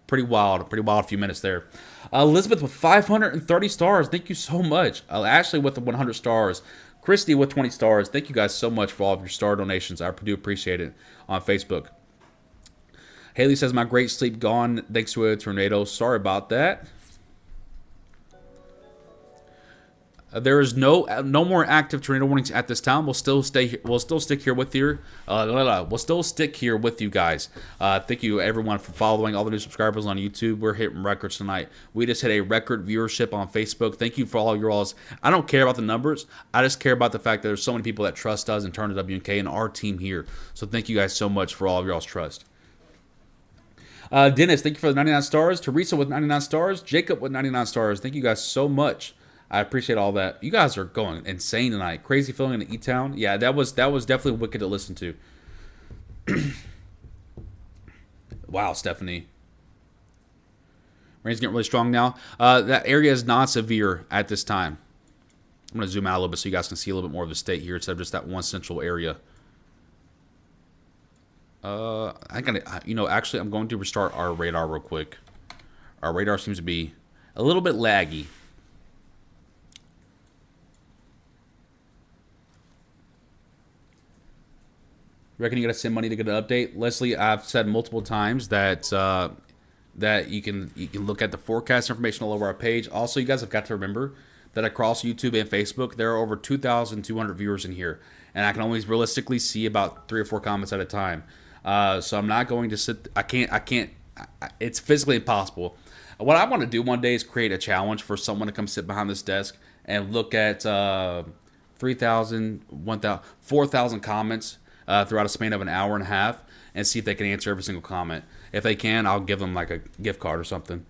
Pretty wild few minutes there. Elizabeth with 530 stars. Thank you so much. Ashley with 100 stars. Christy with 20 stars. Thank you guys so much for all of your star donations. I do appreciate it on Facebook. Haley says, my great sleep gone thanks to a tornado. Sorry about that. There is no more active tornado warnings at this time. We'll still stick here with you. We'll still stick here with you guys. Thank you everyone for following, all the new subscribers on YouTube. We're hitting records tonight. We just hit a record viewership on Facebook. Thank you for all your alls. I don't care about the numbers. I just care about the fact that there's so many people that trust us and turn to WNK and our team here. So thank you guys so much for all of your all's trust. Dennis, thank you for the 99 stars. Teresa with 99 stars. Jacob with 99 stars. Thank you guys so much. I appreciate all that. You guys are going insane tonight. Crazy feeling in E-Town. Yeah, that was definitely wicked to listen to. Wow, Stephanie. Rain's getting really strong now. That area is not severe at this time. I'm going to zoom out a little bit so you guys can see a little bit more of the state here instead of just that one central area. Actually, I'm going to restart our radar real quick. Our radar seems to be a little bit laggy. Reckon you gotta send money to get an update, Leslie? I've said multiple times that that you can look at the forecast information all over our page. Also, you guys have got to remember that across YouTube and Facebook, there are over 2,200 viewers in here, and I can only realistically see about 3 or 4 comments at a time. So I'm not going to sit. I can't. It's physically impossible. What I want to do one day is create a challenge for someone to come sit behind this desk and look at 3,000, 1,000, 4,000 comments throughout a span of an hour and a half and see if they can answer every single comment. If they can, I'll give them like a gift card or something.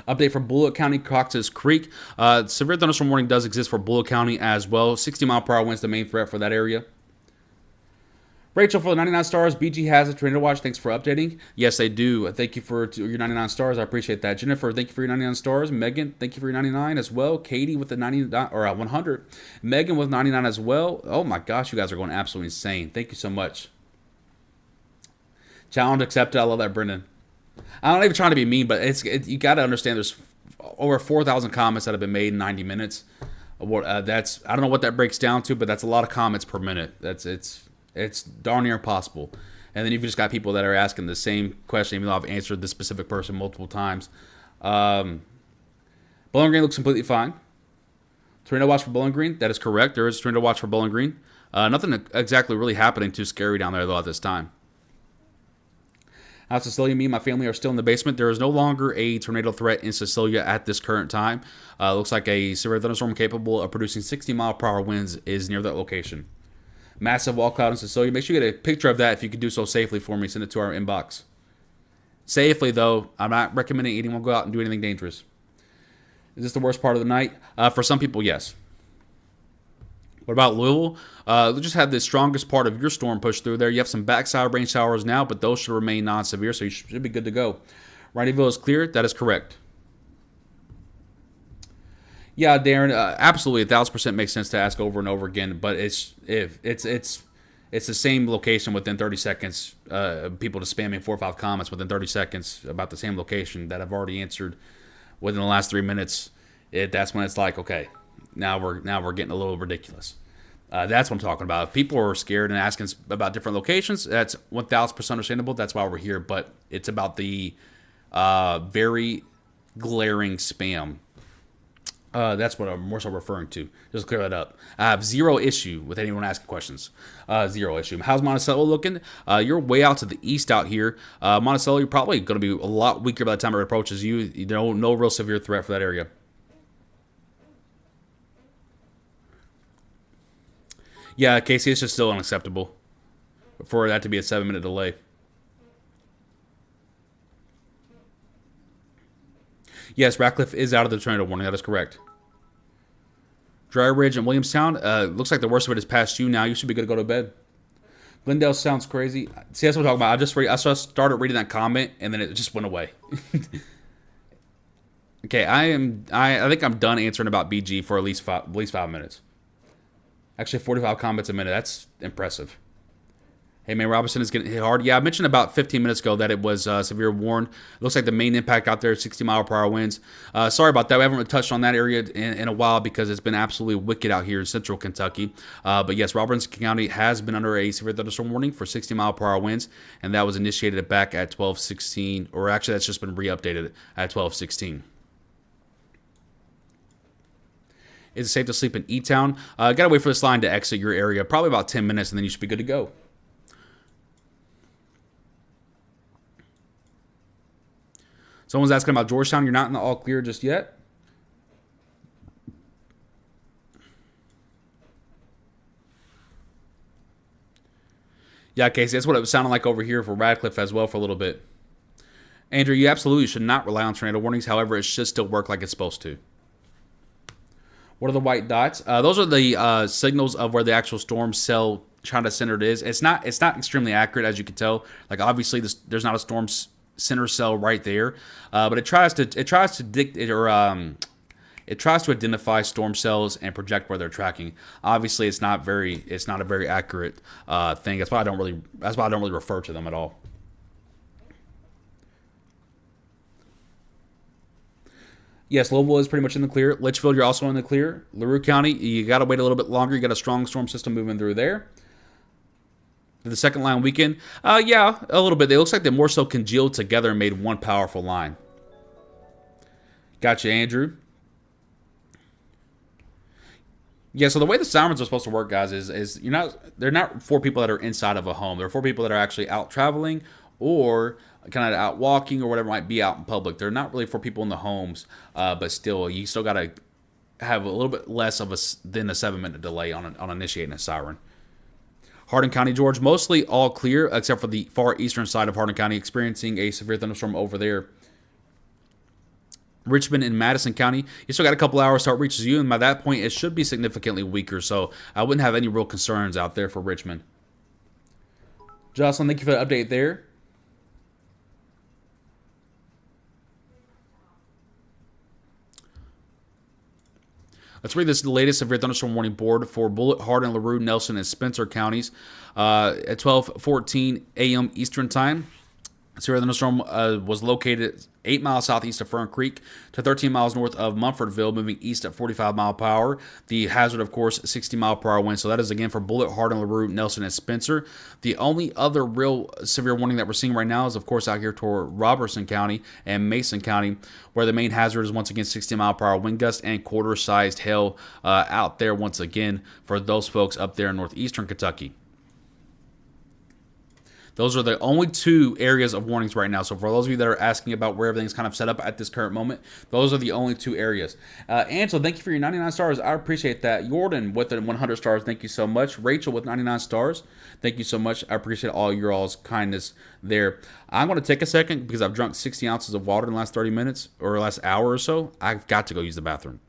Update from Bullitt County, Cox's Creek. Severe thunderstorm warning does exist for Bullitt County as well. 60-mile-per-hour winds the main threat for that area. Rachel for the 99 stars. BG has a tornado watch. Thanks for updating. Yes, they do. Thank you for your 99 stars. I appreciate that. Jennifer, thank you for your 99 stars. Megan, thank you for your 99 as well. Katie with the 99 or 100. Megan with 99 as well. Oh my gosh, you guys are going absolutely insane. Thank you so much. Challenge accepted. I love that, Brendan. I'm not even trying to be mean, but you got to understand there's over 4,000 comments that have been made in 90 minutes. I don't know what that breaks down to, but that's a lot of comments per minute. It's darn near impossible. And then you've just got people that are asking the same question, even though I've answered this specific person multiple times. Bowling Green looks completely fine. Tornado watch for Bowling Green, that is correct. There is a tornado watch for Bowling Green. Nothing exactly really happening too scary down there, though, at this time. Now, Cecilia, me and my family are still in the basement. There is no longer a tornado threat in Cecilia at this current time. Looks like a severe thunderstorm capable of producing 60-mile-per-hour winds is near that location. Massive wall cloud in Cecilia. Make sure you get a picture of that if you could do so safely for me. Send it to our inbox. Safely, though. I'm not recommending anyone go out and do anything dangerous. Is this the worst part of the night? For some people, yes. What about Louisville? We just had the strongest part of your storm push through there. You have some backside rain showers now, but those should remain non-severe, so you should be good to go. Wrightyville is clear. That is correct. Yeah, Darren, absolutely, 1,000% makes sense to ask over and over again. But it's the same location within 30 seconds. People just spamming 4 or 5 comments within 30 seconds about the same location that I've already answered within the last 3 minutes. That's when it's like, okay, now we're getting a little ridiculous. That's what I'm talking about. If people are scared and asking about different locations, that's 1,000% understandable. That's why we're here. But it's about the very glaring spam That's what I'm more so referring to. Just to clear that up. I have zero issue with anyone asking questions. Zero issue. How's Monticello looking? You're way out to the east out here. Monticello, you're probably going to be a lot weaker by the time it approaches you. You know, no real severe threat for that area. Yeah, Casey, it's just still unacceptable for that to be a 7-minute delay. Yes, Ratcliffe is out of the tornado warning. That is correct. Dry Ridge and Williamstown. Looks like the worst of it is past you now. You should be good to go to bed. Glendale sounds crazy. See, that's what I'm talking about. I just started reading that comment and then it just went away. Okay, I think I'm done answering about BG for at least 5 minutes. Actually, 45 comments a minute. That's impressive. Hey, man, Robinson is getting hit hard. Yeah, I mentioned about 15 minutes ago that it was severe warned. It looks like the main impact out there is 60-mile-per-hour winds. Sorry about that. We haven't really touched on that area in a while because it's been absolutely wicked out here in central Kentucky. But, yes, Robinson County has been under a severe thunderstorm warning for 60-mile-per-hour winds, and that was initiated back at 12:16. Or actually, that's just been re-updated at 12:16. Is it safe to sleep in E-Town? Gotta wait for this line to exit your area. Probably about 10 minutes, and then you should be good to go. Someone's asking about Georgetown. You're not in the all clear just yet. Yeah, Casey, that's what it was sounding like over here for Radcliffe as well for a little bit. Andrew, you absolutely should not rely on tornado warnings. However, it should still work like it's supposed to. What are the white dots? Those are the signals of where the actual storm cell kind of centered is. It's not extremely accurate, as you can tell. Like obviously, there's not a storm center cell right there, but it tries to it tries to identify storm cells and project where they're tracking. Obviously, it's not a very accurate thing. That's why I don't really refer to them at all. Yes, Louisville is pretty much in the clear. Litchfield, you're also in the clear. LaRue County, you got to wait a little bit longer. You got a strong storm system moving through there. The second line weekend, yeah, a little bit. It looks like they more so congealed together and made one powerful line. Gotcha, Andrew. Yeah, so the way the sirens are supposed to work, guys, is they're not for people that are inside of a home. They're for people that are actually out traveling or kind of out walking or whatever might be out in public. They're not really for people in the homes, but still, you still got to have a little bit less of than a 7-minute delay on initiating a siren. Hardin County, George, mostly all clear except for the far eastern side of Hardin County, experiencing a severe thunderstorm over there. Richmond and Madison County, you still got a couple hours till it reaches you, and by that point, it should be significantly weaker, so I wouldn't have any real concerns out there for Richmond. Jocelyn, thank you for the update there. Let's read this latest severe thunderstorm warning board for Bullitt, Hardin, LaRue, Nelson, and Spencer counties at 12:14 a.m. Eastern Time. Severe thunderstorm was located 8 miles southeast of Fern Creek to 13 miles north of Mumfordville, moving east at 45 mile per hour. The hazard, of course, 60 mile per hour wind. So that is again for Bullitt, Hardin, LaRue, Nelson, and Spencer. The only other real severe warning that we're seeing right now is, of course, out here toward Robertson County and Mason County, where the main hazard is once again 60 mile per hour wind gust and quarter-sized hail out there once again for those folks up there in northeastern Kentucky. Those are the only two areas of warnings right now. So for those of you that are asking about where everything's kind of set up at this current moment, those are the only two areas. Angela, thank you for your 99 stars. I appreciate that. Jordan with the 100 stars, thank you so much. Rachel with 99 stars, thank you so much. I appreciate all your all's kindness there. I'm going to take a second because I've drunk 60 ounces of water in the last 30 minutes or the last hour or so. I've got to go use the bathroom.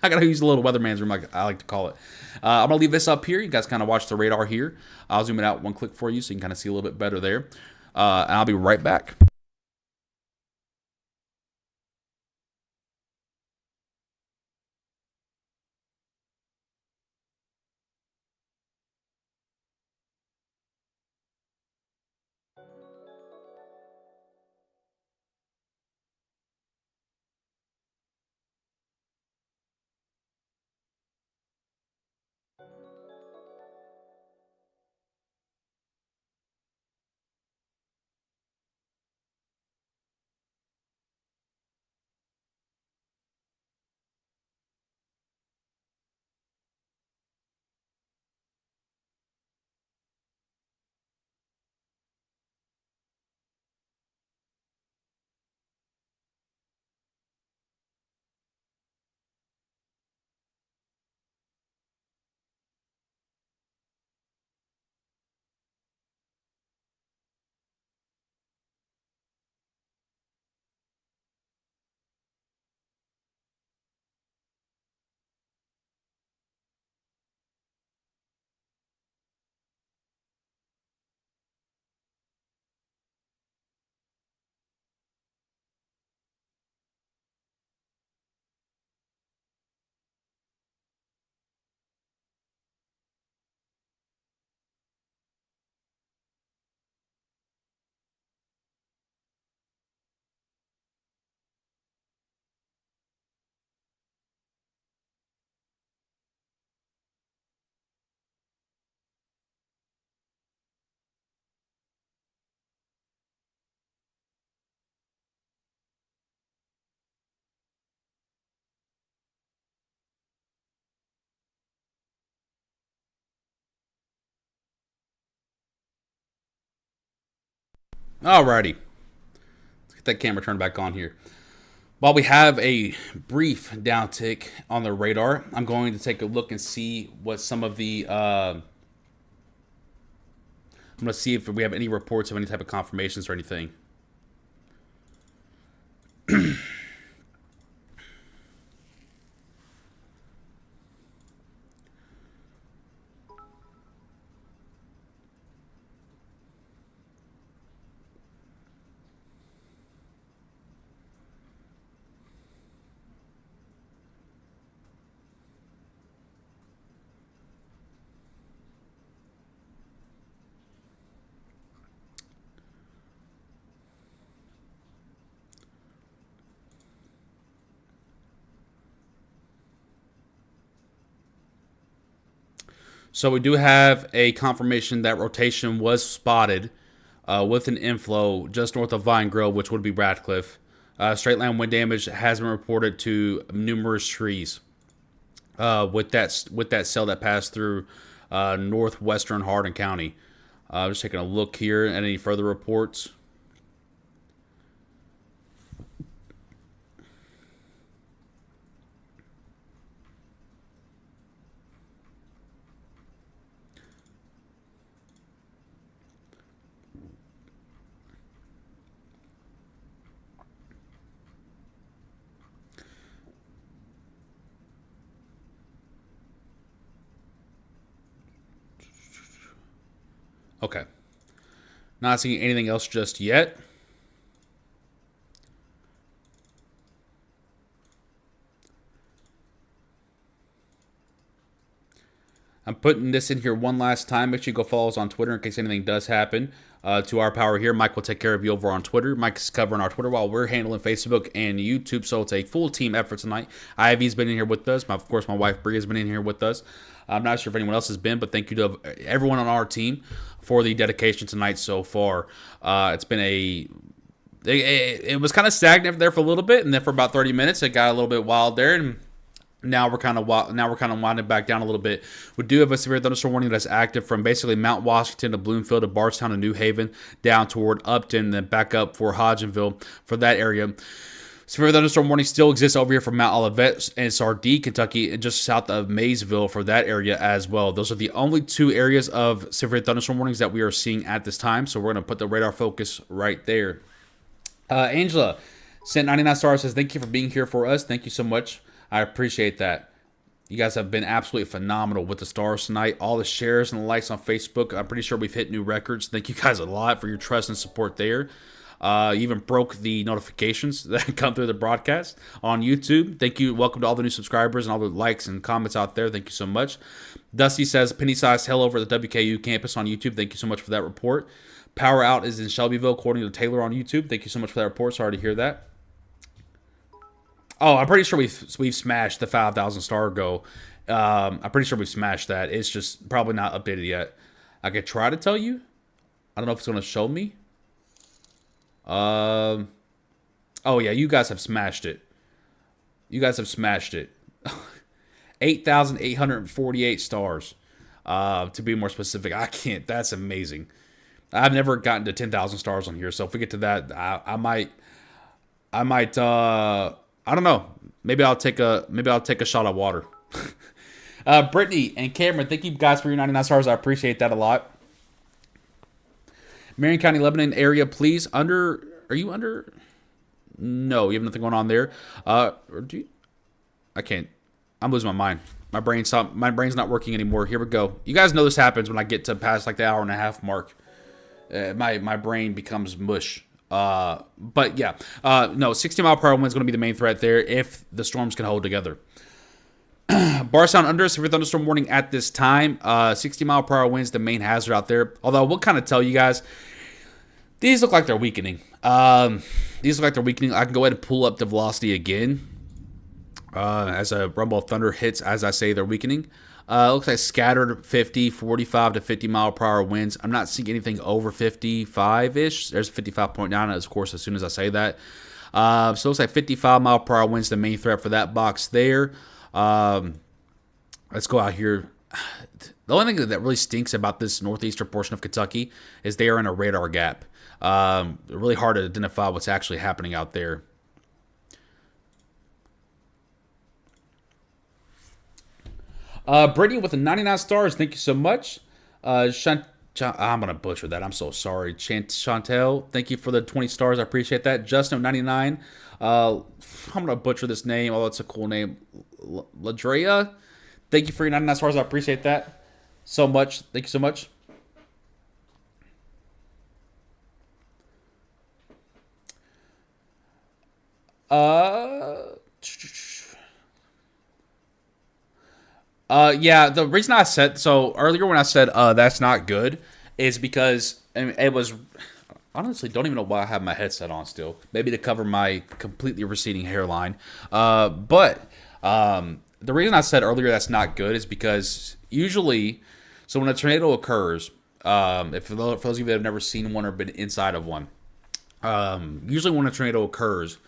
I got to use the little weatherman's room, like I like to call it. I'm going to leave this up here. You guys kind of watch the radar here. I'll zoom it out one click for you so you can kind of see a little bit better there. And I'll be right back. Alrighty. Let's get that camera turned back on here. While we have a brief downtick on the radar, I'm going to take a look and see what some of the... I'm going to see if we have any reports of any type of confirmations or anything. So we do have a confirmation that rotation was spotted with an inflow just north of Vine Grove, which would be Radcliffe. Straight line wind damage has been reported to numerous trees with that cell that passed through northwestern Hardin County. Just taking a look here at any further reports. Okay. Not seeing anything else just yet. I'm putting this in here one last time. Make sure you go follow us on Twitter in case anything does happen to our power here. Mike will take care of you over on Twitter. Mike's covering our Twitter while we're handling Facebook and YouTube. So it's a full team effort tonight. Ivy's been in here with us. Of course, my wife Bria has been in here with us. I'm not sure if anyone else has been, but thank you to everyone on our team for the dedication tonight so far. It's been it was kind of stagnant there for a little bit, and then for about 30 minutes, it got a little bit wild there, and now we're kind of winding back down a little bit. We do have a severe thunderstorm warning that's active from basically Mount Washington to Bloomfield to Bardstown to New Haven, down toward Upton, then back up for Hodgenville for that area. Severe thunderstorm warning still exists over here for Mount Olivet and Sardee, Kentucky, and just south of Maysville for that area as well. Those are the only two areas of severe thunderstorm warnings that we are seeing at this time, so we're going to put the radar focus right there. Angela sent 99 stars, says, thank you for being here for us. Thank you so much. I appreciate that. You guys have been absolutely phenomenal with the stars tonight. All the shares and the likes on Facebook. I'm pretty sure we've hit new records. Thank you guys a lot for your trust and support there. You even broke the notifications that come through the broadcast on YouTube. Thank you. Welcome to all the new subscribers and all the likes and comments out there. Thank you so much. Dusty says, penny-sized hell over at the WKU campus on YouTube. Thank you so much for that report. Power out is in Shelbyville, according to Taylor on YouTube. Thank you so much for that report. Sorry to hear that. Oh, I'm pretty sure we've smashed the 5,000 star goal. I'm pretty sure we've smashed that. It's just probably not updated yet. I could try to tell you. I don't know if it's going to show me. Oh yeah, you guys have smashed it. You guys have smashed it. 8,848 stars. To be more specific, I can't. That's amazing. I've never gotten to 10,000 stars on here, so if we get to that, I might. I don't know. Maybe I'll take a shot of water. Brittany and Cameron, thank you guys for your 99 stars. I appreciate that a lot. Marion County, Lebanon area, please. Are you under? No, you have nothing going on there. Or do you? I can't. I'm losing my mind. My brain's not working anymore. Here we go. You guys know this happens when I get to past like the hour and a half mark. My brain becomes mush. But yeah, no, 60-mile-per-hour wind is going to be the main threat there if the storms can hold together. Bardstown under severe thunderstorm warning at this time. 60-mile-per-hour winds, the main hazard out there. Although I will kind of tell you guys, these look like they're weakening. I can go ahead and pull up the velocity again as a rumble of thunder hits. As I say, they're weakening. Looks like scattered 50, 45 to 50 mile per hour winds. I'm not seeing anything over 55-ish. There's 55.9, of course, as soon as I say that. So it looks like 55 mile per hour winds, the main threat for that box there. Let's go out here. The only thing that really stinks about this northeastern portion of Kentucky is they are in a radar gap. Really hard to identify what's actually happening out there. Brittany with the 99 stars. Thank you so much. I'm going to butcher that. I'm so sorry. Chantel, thank you for the 20 stars. I appreciate that. Justin, 99. I'm going to butcher this name, although it's a cool name. Ladrea, thank you for your 99 stars. I appreciate that so much. Thank you so much. Yeah, the reason I said so earlier when I said that's not good is because it was honestly don't even know why I have my headset on still. Maybe to cover my completely receding hairline. But the reason I said earlier that's not good is because usually, so when a tornado occurs, if for those of you that have never seen one or been inside of one, usually when a tornado occurs,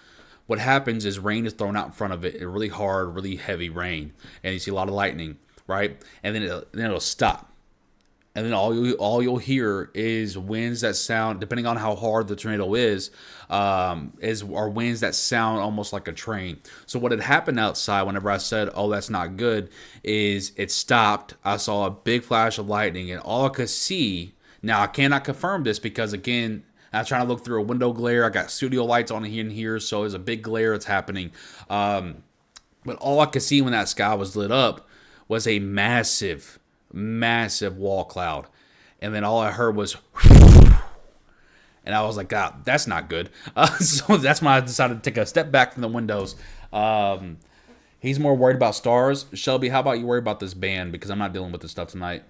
what happens is rain is thrown out in front of it, really hard, really heavy rain, and you see a lot of lightning, right? And then it'll stop, and then all you'll hear is winds that sound, depending on how hard the tornado is are winds that sound almost like a train. So what had happened outside whenever I said, "Oh, that's not good," is it stopped. I saw a big flash of lightning, and all I could see. Now I cannot confirm this because again, I was trying to look through a window glare. I got studio lights on in here, so there's a big glare that's happening. But all I could see when that sky was lit up was a massive, massive wall cloud. And then all I heard was, and I was like, God, that's not good. So that's why I decided to take a step back from the windows. He's more worried about stars. Shelby, how about you worry about this band? Because I'm not dealing with this stuff tonight.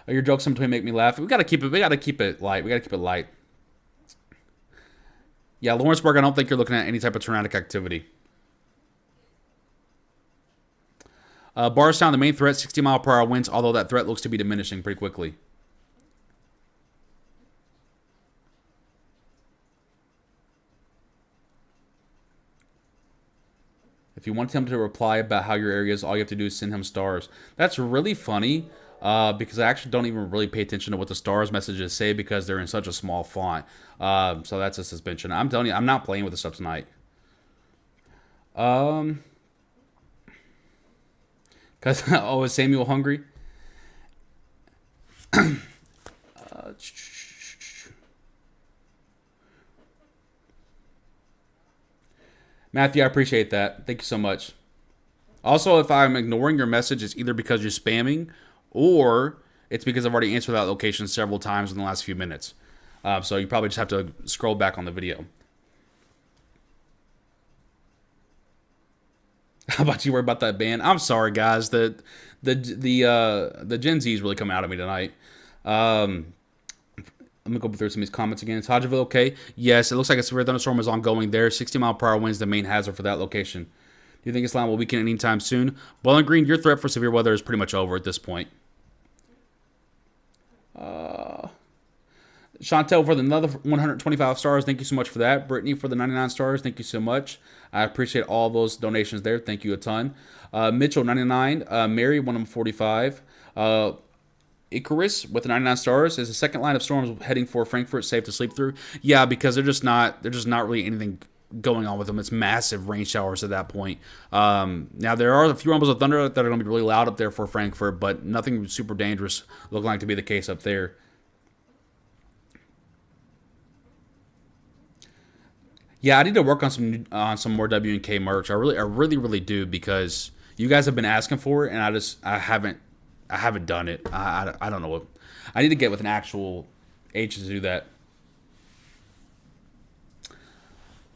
Your jokes sometimes make me laugh. We gotta keep it light. Yeah, Lawrenceburg, I don't think you're looking at any type of tornadic activity. Barstown, the main threat, 60-mile-per-hour winds, although that threat looks to be diminishing pretty quickly. If you want him to reply about how your area is, all you have to do is send him stars. That's really funny. Because I actually don't even really pay attention to what the stars messages say because they're in such a small font. So that's a suspension. I'm telling you, I'm not playing with this stuff tonight. Because, oh, is Samuel hungry? Matthew, I appreciate that. Thank you so much. Also, if I'm ignoring your message, it's either because you're spamming or it's because I've already answered that location several times in the last few minutes. So you probably just have to scroll back on the video. How about you worry about that band? I'm sorry, guys. The Gen Z is really coming out of me tonight. I'm going to go through some of these comments again. Is Hodgeville okay? Yes, it looks like a severe thunderstorm is ongoing there. 60-mile-per-hour winds the main hazard for that location. Do you think Islam will weaken anytime soon? Bowling Green, your threat for severe weather is pretty much over at this point. Chantel for another 125 stars. Thank you so much for that. Brittany for the 99 stars. Thank you so much. I appreciate all those donations there. Thank you a ton. Mitchell, 99. Mary, 145. Icarus with the 99 stars. Is the second line of storms heading for Frankfurt safe to sleep through? Yeah, because they're just not really anything going on with them. It's massive rain showers at that point. Now there are a few rumbles of thunder that are going to be really loud up there for Frankfurt, but nothing super dangerous looking like to be the case up there. Yeah, I need to work on some more W&K merch. I really do because you guys have been asking for it, and I haven't done it. I don't know what I need to get with an actual agent to do that.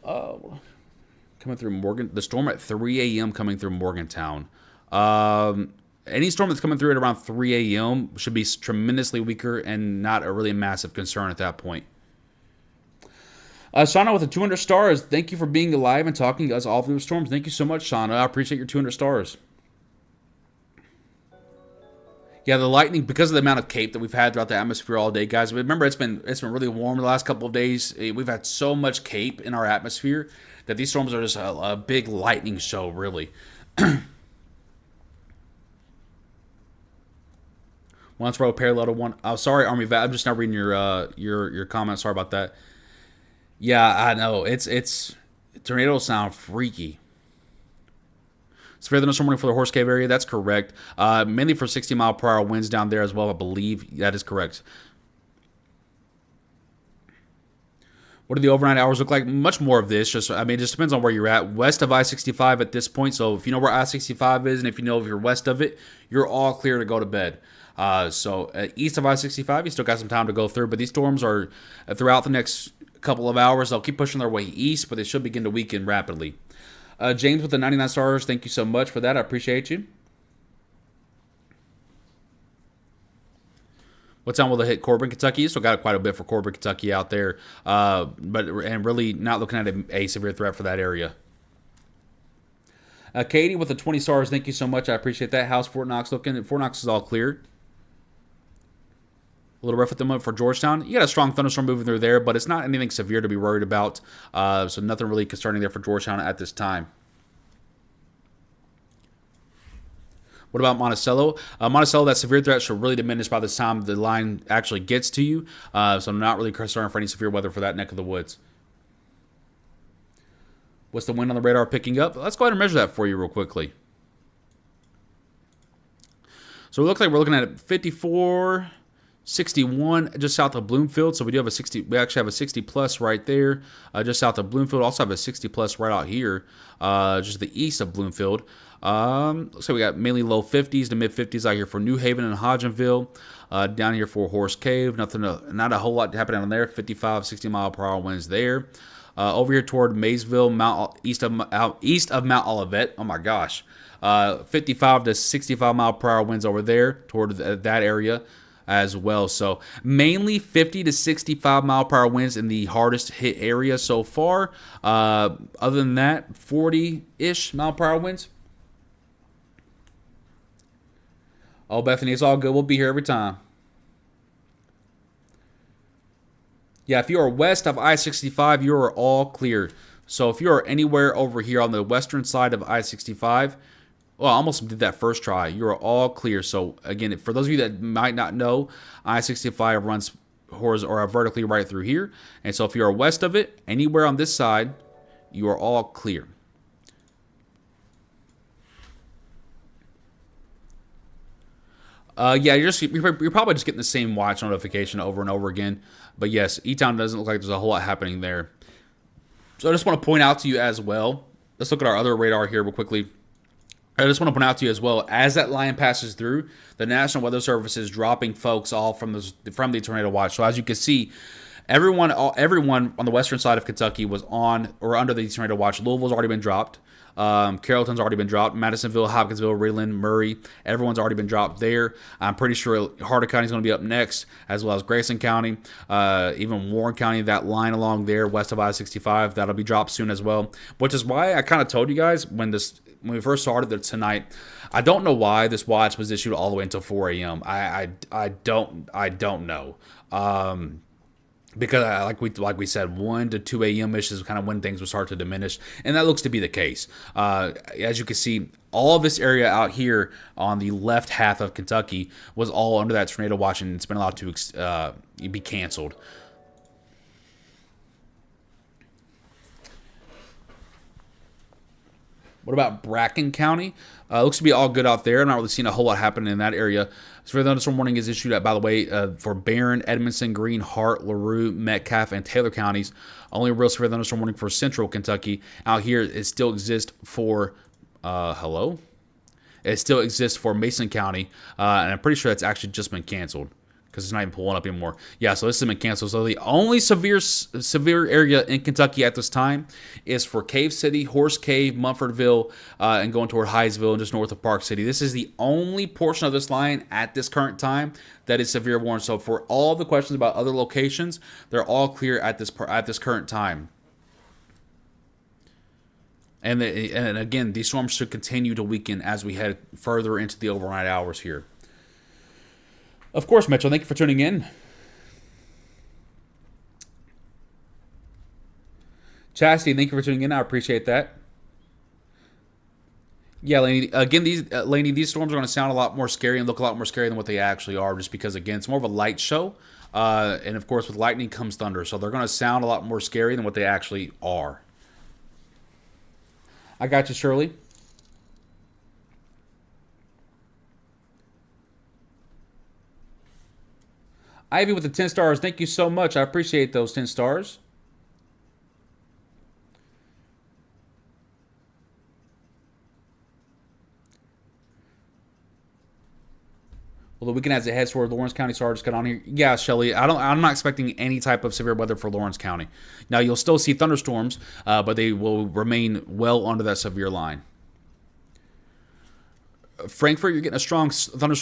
Coming through the storm at 3 a.m. coming through Morgantown. Any storm that's coming through at around 3 a.m. should be tremendously weaker and not a really massive concern at that point. Shauna with the 200 stars. Thank you for being alive and talking to us all through the storms. Thank you so much, Shauna. I appreciate your 200 stars. Yeah, the lightning, because of the amount of cape that we've had throughout the atmosphere all day, guys. Remember, it's been really warm the last couple of days. We've had so much cape in our atmosphere that these storms are just a big lightning show, really. Once row parallel to one. Oh, sorry, Army Vet. I'm just now reading your comment. Sorry about that. Yeah, I know. It's tornadoes sound freaky. Severe thunderstorm warning for the Horse Cave area. That's correct. Mainly for 60-mile-per-hour winds down there as well. I believe that is correct. What do the overnight hours look like? Much more of this. Just, I mean, it just depends on where you're at. West of I-65 at this point. So if you know where I-65 is, and if you know if you're west of it, you're all clear to go to bed. East of I-65, you still got some time to go through. But these storms are throughout the next couple of hours. They'll keep pushing their way east, but they should begin to weaken rapidly. James with the 99 stars, thank you so much for that. I appreciate you. What time will they hit Corbin, Kentucky? Still got quite a bit for Corbin, Kentucky out there, and really not looking at a severe threat for that area. Katie with the 20 stars, thank you so much. I appreciate that. How's Fort Knox looking? Fort Knox is all cleared. A little rough at the moment for Georgetown. You got a strong thunderstorm moving through there, but it's not anything severe to be worried about. So nothing really concerning there for Georgetown at this time. What about Monticello? Monticello, that severe threat should really diminish by the time the line actually gets to you. So I'm not really concerned for any severe weather for that neck of the woods. What's the wind on the radar picking up? Let's go ahead and measure that for you real quickly. So it looks like we're looking at 54, 61 just south of Bloomfield. So we do have a 60. We actually have a 60 plus right there, just south of Bloomfield. Also have a 60 plus right out here, just the east of Bloomfield. Looks like we got mainly low 50s to mid 50s out here for New Haven and Hodgenville. Down here for Horse Cave, not a whole lot happening on there. 55, 60 mile per hour winds there. Over here toward Maysville, east of Mount Olivet. Oh my gosh, 55 to 65 mile per hour winds over there toward that area as well. So mainly 50 to 65 mile per hour winds in the hardest hit area so far. Other than that, 40-ish mile per hour winds. Oh, Bethany, it's all good. We'll be here every time. Yeah, if you are west of I-65, you are all clear. So if you are anywhere over here on the western side of I-65, well, I almost did that first try. You are all clear. So again, for those of you that might not know, I-65 runs horizontally or vertically right through here. And so if you are west of it, anywhere on this side, you are all clear. Yeah, you're probably just getting the same watch notification over and over again. But yes, E-Town doesn't look like there's a whole lot happening there. So I just want to point out to you as well. Let's look at our other radar here real quickly. I just want to point out to you as well, as that line passes through, the National Weather Service is dropping folks off from the tornado watch. So as you can see, everyone on the western side of Kentucky was on or under the tornado watch. Louisville's already been dropped. Carrollton's already been dropped. Madisonville, Hopkinsville, Reland, Murray, everyone's already been dropped there. I'm pretty sure Harder County is going to be up next, as well as Grayson County, even Warren County. That line along there west of I-65, that'll be dropped soon as well. Which is why I kind of told you guys when we first started there tonight. I don't know why this watch was issued all the way until 4 a.m. I don't know. Because like we said, 1 to 2 a.m.-ish is kind of when things will start to diminish, and that looks to be the case. As you can see, all of this area out here on the left half of Kentucky was all under that tornado watch, and it's been allowed to be canceled. What about Bracken County? Looks to be all good out there. I'm not really seeing a whole lot happening in that area. Severe thunderstorm warning is issued, by the way, for Barron, Edmondson, Greene, Hart, LaRue, Metcalfe, and Taylor counties. Only real severe thunderstorm warning for central Kentucky. Out here, it still exists for, It still exists for Mason County, and I'm pretty sure that's actually just been canceled, because it's not even pulling up anymore. Yeah, so this has been canceled. So the only severe area in Kentucky at this time is for Cave City, Horse Cave, Mumfordville, and going toward Hyattsville and just north of Park City. This is the only portion of this line at this current time that is severe warned. So for all the questions about other locations, they're all clear at this current time. And again, these storms should continue to weaken as we head further into the overnight hours here. Of course, Mitchell, thank you for tuning in. Chastity, thank you for tuning in. I appreciate that. Yeah, Laney. Again, these storms are going to sound a lot more scary and look a lot more scary than what they actually are, just because again, it's more of a light show, and of course, with lightning comes thunder, so they're going to sound a lot more scary than what they actually are. I got you, Shirley. Ivy with the 10 stars. Thank you so much. I appreciate those 10 stars. Well, the weekend as it heads toward Lawrence County. Sorry, just got on here. Yeah, Shelly, I'm not expecting any type of severe weather for Lawrence County. Now, you'll still see thunderstorms, but they will remain well under that severe line. Frankfurt, you're getting a strong thunder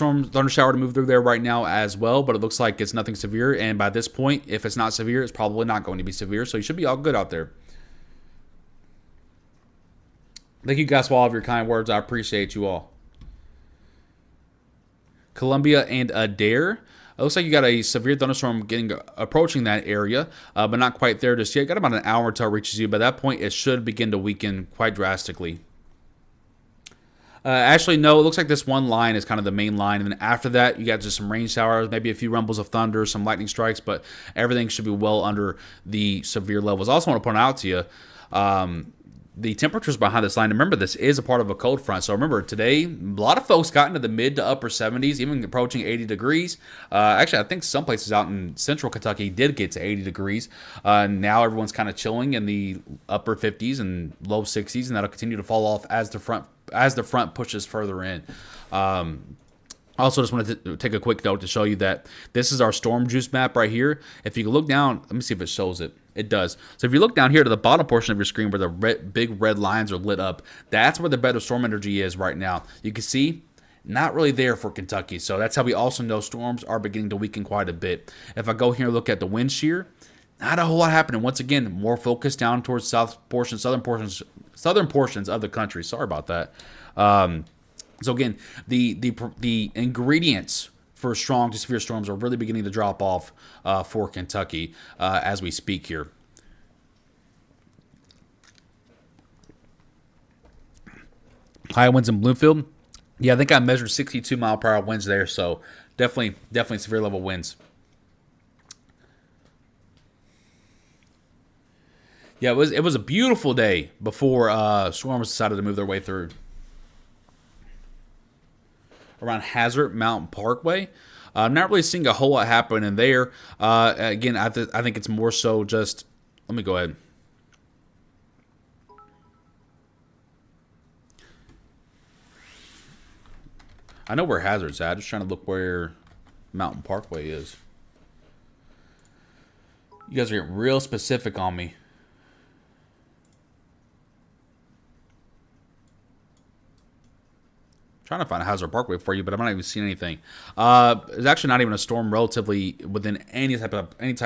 shower to move through there right now as well, but it looks like it's nothing severe. And by this point, if it's not severe, it's probably not going to be severe. So you should be all good out there. Thank you guys for all of your kind words. I appreciate you all. Columbia and Adair. It looks like you got a severe thunderstorm approaching that area, but not quite there just yet. Got about an hour until it reaches you. By that point, it should begin to weaken quite drastically. Actually, no, it looks like this one line is kind of the main line. And then after that, you got just some rain showers, maybe a few rumbles of thunder, some lightning strikes, but everything should be well under the severe levels. I also want to point out to you, the temperatures behind this line. Remember, this is a part of a cold front. So remember, today, a lot of folks got into the mid to upper 70s, even approaching 80 degrees. Actually, I think some places out in central Kentucky did get to 80 degrees. Now everyone's kind of chilling in the upper 50s and low 60s, and that'll continue to fall off as the front pushes further in. I also just wanted to take a quick note to show you that this is our storm juice map right here. If you look down, let me see if it shows it. It does. So if you look down here to the bottom portion of your screen where the big red lines are lit up, that's where the bed of storm energy is right now. You can see, not really there for Kentucky. So that's how we also know storms are beginning to weaken quite a bit. If I go here and look at the wind shear, not a whole lot happening. Once again, more focus down towards southern portions of the country. Sorry about that. So again, the ingredients for strong to severe storms are really beginning to drop off for Kentucky as we speak here. High winds in Bloomfield. Yeah, I think I measured 62 mile per hour winds there. So definitely severe level winds. Yeah, it was a beautiful day before storms decided to move their way through. Around Hazard Mountain Parkway, I'm not really seeing a whole lot happen in there. Again, I think it's more so just. Let me go ahead. I know where Hazard's at. Just trying to look where Mountain Parkway is. You guys are getting real specific on me. Trying to find a Hazard Parkway for you, but I'm not even seeing anything. There's actually not even a storm relatively within any type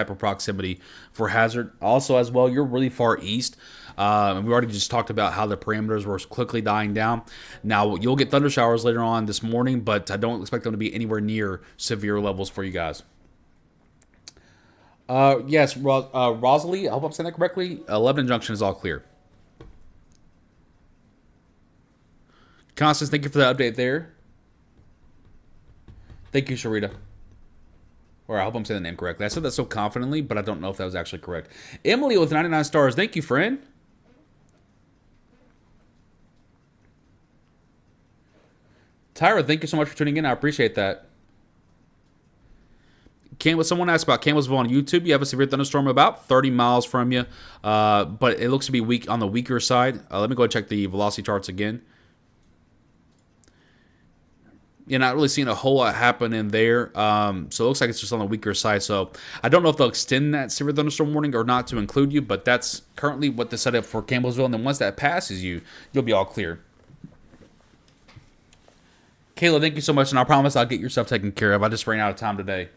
of proximity for Hazard. Also, as well, you're really far east. And we already just talked about how the parameters were quickly dying down. Now, you'll get thunder showers later on this morning, but I don't expect them to be anywhere near severe levels for you guys. Yes, Rosalie, I hope I'm saying that correctly. Lebanon Junction is all clear. Constance, thank you for the update there. Thank you, Sharita. Or I hope I'm saying the name correctly. I said that so confidently, but I don't know if that was actually correct. Emily with 99 stars. Thank you, friend. Tyra, thank you so much for tuning in. I appreciate that. Someone asked about Campbellsville on YouTube. You have a severe thunderstorm about 30 miles from you, but it looks to be weak on the weaker side. Let me go and check the velocity charts again. You're not really seeing a whole lot happen in there. So it looks like it's just on the weaker side. So I don't know if they'll extend that severe thunderstorm warning or not to include you, but that's currently what the setup for Campbellsville. And then once that passes you, you'll be all clear. Kayla, thank you so much. And I promise I'll get your stuff taken care of. I just ran out of time today.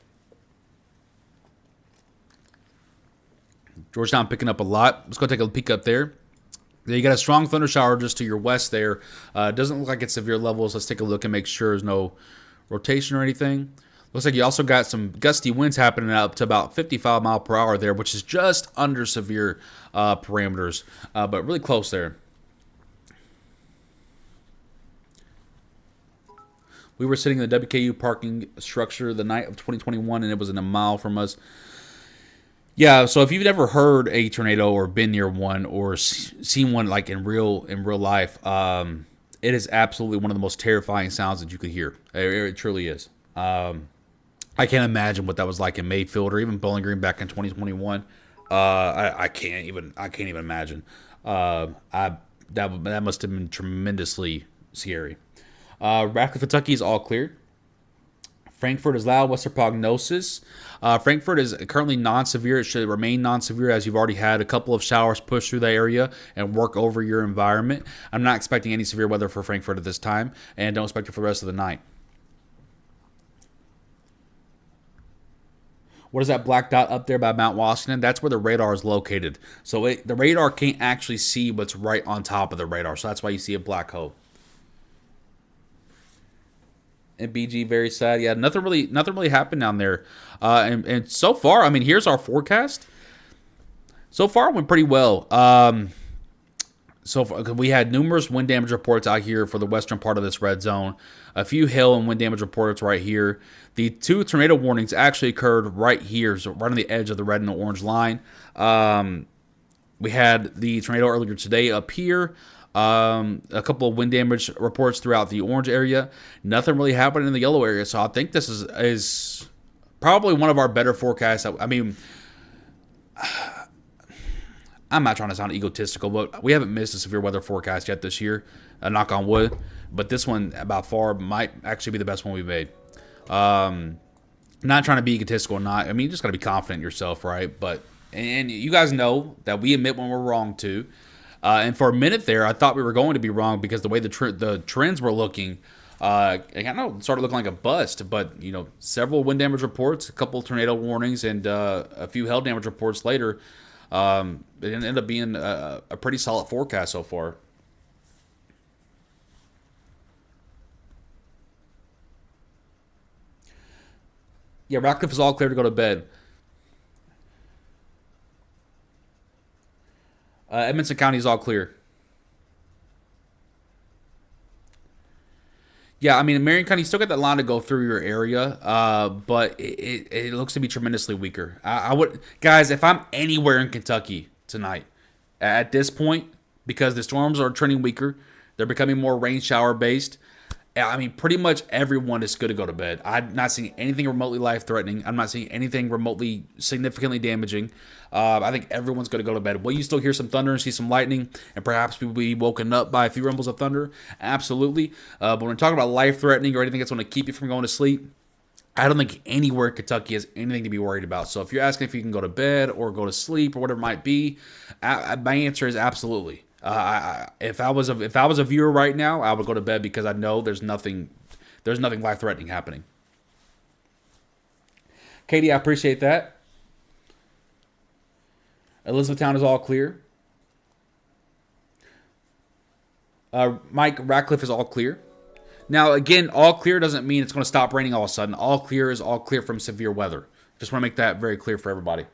Georgetown picking up a lot. Let's go take a peek up there. You got a strong thunder shower just to your west there. Doesn't look like it's severe levels. Let's take a look and make sure there's no rotation or anything. Looks like you also got some gusty winds happening up to about 55 mile per hour there, which is just under severe parameters, but really close there. We were sitting in the WKU parking structure the night of 2021, and it was in a mile from us. Yeah, so if you've never heard a tornado or been near one or seen one like in real life, it is absolutely one of the most terrifying sounds that you could hear. It truly is. I can't imagine what that was like in Mayfield or even Bowling Green back in 2021. I can't even imagine. That must have been tremendously scary. Radcliffe, Kentucky is all cleared. Frankfurt is loud. What's their prognosis? Frankfurt is currently non-severe. It should remain non-severe as you've already had a couple of showers push through the area and work over your environment. I'm not expecting any severe weather for Frankfurt at this time, and don't expect it for the rest of the night. What is that black dot up there by Mount Washington? That's where the radar is located. So the radar can't actually see what's right on top of the radar. So that's why you see a black hole. And BG, very sad. Yeah, nothing really happened down there. And so far, I mean, here's our forecast. So far, it went pretty well. So we had numerous wind damage reports out here for the western part of this red zone. A few hail and wind damage reports right here. The 2 tornado warnings actually occurred right here, so right on the edge of the red and the orange line. We had the tornado earlier today up here. A couple of wind damage reports throughout the orange area. Nothing really happened in the yellow area, so I think this is probably one of our better forecasts. I mean, I'm not trying to sound egotistical, but we haven't missed a severe weather forecast yet this year. Knock on wood. But this one, about far, might actually be the best one we've made. Not trying to be egotistical or not. I mean, you just got to be confident in yourself, right? And you guys know that we admit when we're wrong, too. And for a minute there, I thought we were going to be wrong because the way the trends were looking, it kind of started looking like a bust. But, several wind damage reports, a couple tornado warnings, and a few hail damage reports later, it ended up being a pretty solid forecast so far. Yeah, Radcliffe is all clear to go to bed. Edmonson County is all clear. Yeah, I mean, Marion County, you still got that line to go through your area, but it looks to be tremendously weaker. I would, guys, if I'm anywhere in Kentucky tonight, at this point, because the storms are trending weaker, they're becoming more rain shower based. I mean, pretty much everyone is good to go to bed. I'm not seeing anything remotely life-threatening. I'm not seeing anything remotely significantly damaging. I think everyone's going to go to bed. Will you still hear some thunder and see some lightning and perhaps people be woken up by a few rumbles of thunder? Absolutely. But when we're talking about life-threatening or anything that's going to keep you from going to sleep, I don't think anywhere in Kentucky has anything to be worried about. So if you're asking if you can go to bed or go to sleep or whatever it might be, my answer is absolutely. If I was a viewer right now, I would go to bed because I know there's nothing life-threatening happening. Katie, I appreciate that. Elizabethtown is all clear. Mike, Radcliffe is all clear. Now, again, all clear doesn't mean it's going to stop raining all of a sudden. All clear is all clear from severe weather. Just want to make that very clear for everybody.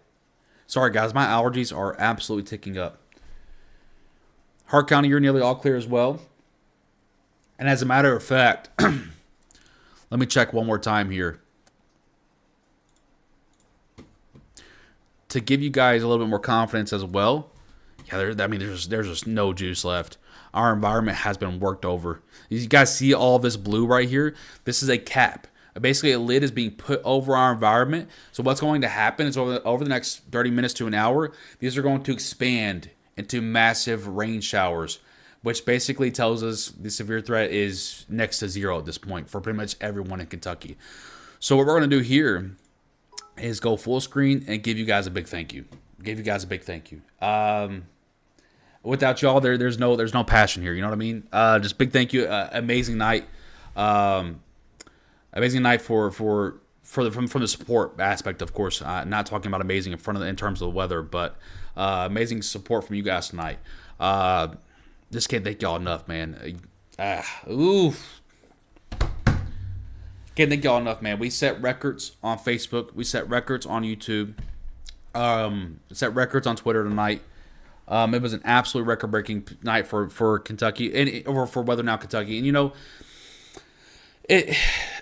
Sorry, guys, my allergies are absolutely ticking up. Hart County, you're nearly all clear as well. And as a matter of fact, let me check one more time here. To give you guys a little bit more confidence as well. Yeah, there's just no juice left. Our environment has been worked over. You guys see all this blue right here? This is a cap. Basically, a lid is being put over our environment. So what's going to happen is over the next 30 minutes to an hour, these are going to expand into massive rain showers, which basically tells us the severe threat is next to zero at this point for pretty much everyone in Kentucky. So what we're going to do here is go full screen and give you guys a big thank you. Without y'all, there's no passion here. You know what I mean? Just big thank you. Amazing night. Amazing night from the support aspect, of course. Not talking about amazing in terms of the weather, but amazing support from you guys tonight. Just can't thank y'all enough, man. Can't thank y'all enough, man. We set records on Facebook. We set records on YouTube. Set records on Twitter tonight. It was an absolute record-breaking night for Kentucky or for Weather Now Kentucky. And It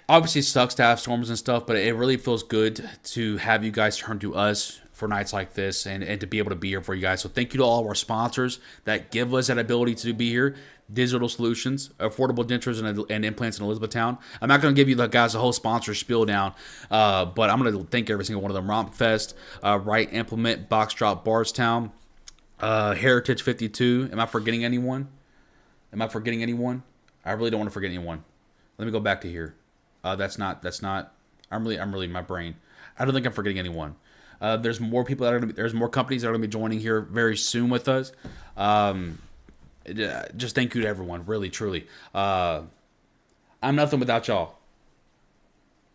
obviously sucks to have storms and stuff, but it really feels good to have you guys turn to us for nights like this and to be able to be here for you guys. So thank you to all of our sponsors that give us that ability to be here. Digital Solutions, Affordable Dentures and Implants in Elizabethtown. I'm not going to give you the guys the whole sponsor spiel down, but I'm going to thank every single one of them. Rompfest, Right Implement, Box Drop, Barstown, Heritage 52. Am I forgetting anyone? I really don't want to forget anyone. Let me go back to here. That's not. I'm really my brain. I don't think I'm forgetting anyone. There's more people that are there's more companies that are going to be joining here very soon with us. Just thank you to everyone, really, truly. I'm nothing without y'all.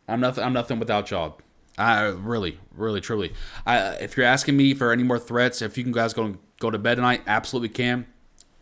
I'm nothing without y'all. I really, really, truly. If you're asking me for any more threats, if you can guys go to bed tonight, absolutely can.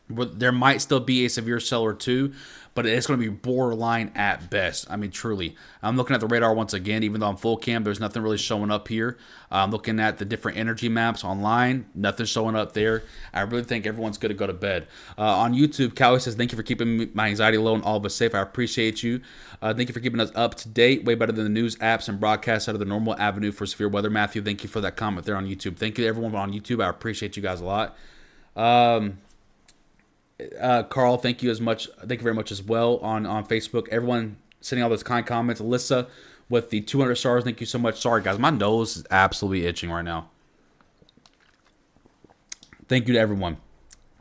There might still be a severe cell or two, but it's going to be borderline at best. I mean, truly. I'm looking at the radar once again. Even though I'm full cam, there's nothing really showing up here. I'm looking at the different energy maps online. Nothing's showing up there. I really think everyone's going to go to bed. On YouTube, Callie says, thank you for keeping my anxiety low and all of us safe. I appreciate you. Thank you for keeping us up to date. Way better than the news apps and broadcasts out of the normal avenue for severe weather. Matthew, thank you for that comment there on YouTube. Thank you to everyone on YouTube. I appreciate you guys a lot. Carl, thank you very much as well on Facebook. Everyone sending all those kind comments. Alyssa with the 200 stars, thank you so much. Sorry guys, my nose is absolutely itching right now. Thank you to everyone.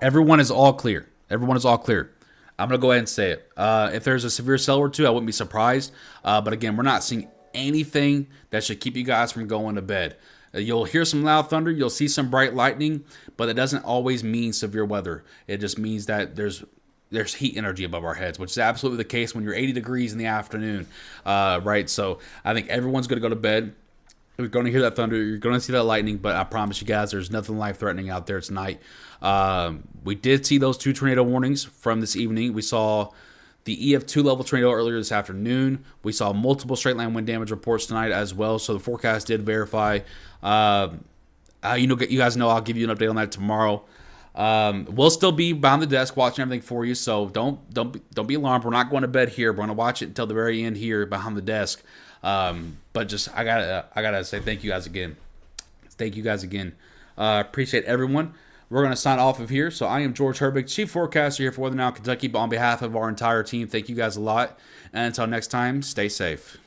Everyone is all clear. I'm gonna go ahead and say it. If there's a severe cell or two, I wouldn't be surprised. But again, we're not seeing anything that should keep you guys from going to bed. You'll hear some loud thunder, you'll see some bright lightning, but it doesn't always mean severe weather. It just means that there's heat energy above our heads, which is absolutely the case when you're 80 degrees in the afternoon, right? So I think everyone's going to go to bed. You're going to hear that thunder, you're going to see that lightning, but I promise you guys, there's nothing life-threatening out there tonight. We did see those 2 tornado warnings from this evening. We saw the EF2 level tornado earlier this afternoon. We saw multiple straight line wind damage reports tonight as well. So the forecast did verify. You guys know I'll give you an update on that tomorrow. We'll still be behind the desk watching everything for you. So don't be alarmed. We're not going to bed here. We're going to watch it until the very end here behind the desk. But just I gotta say thank you guys again. Appreciate everyone. We're going to sign off of here. So I am George Herbig, Chief Forecaster here for Weather Now Kentucky. But on behalf of our entire team, thank you guys a lot. And until next time, stay safe.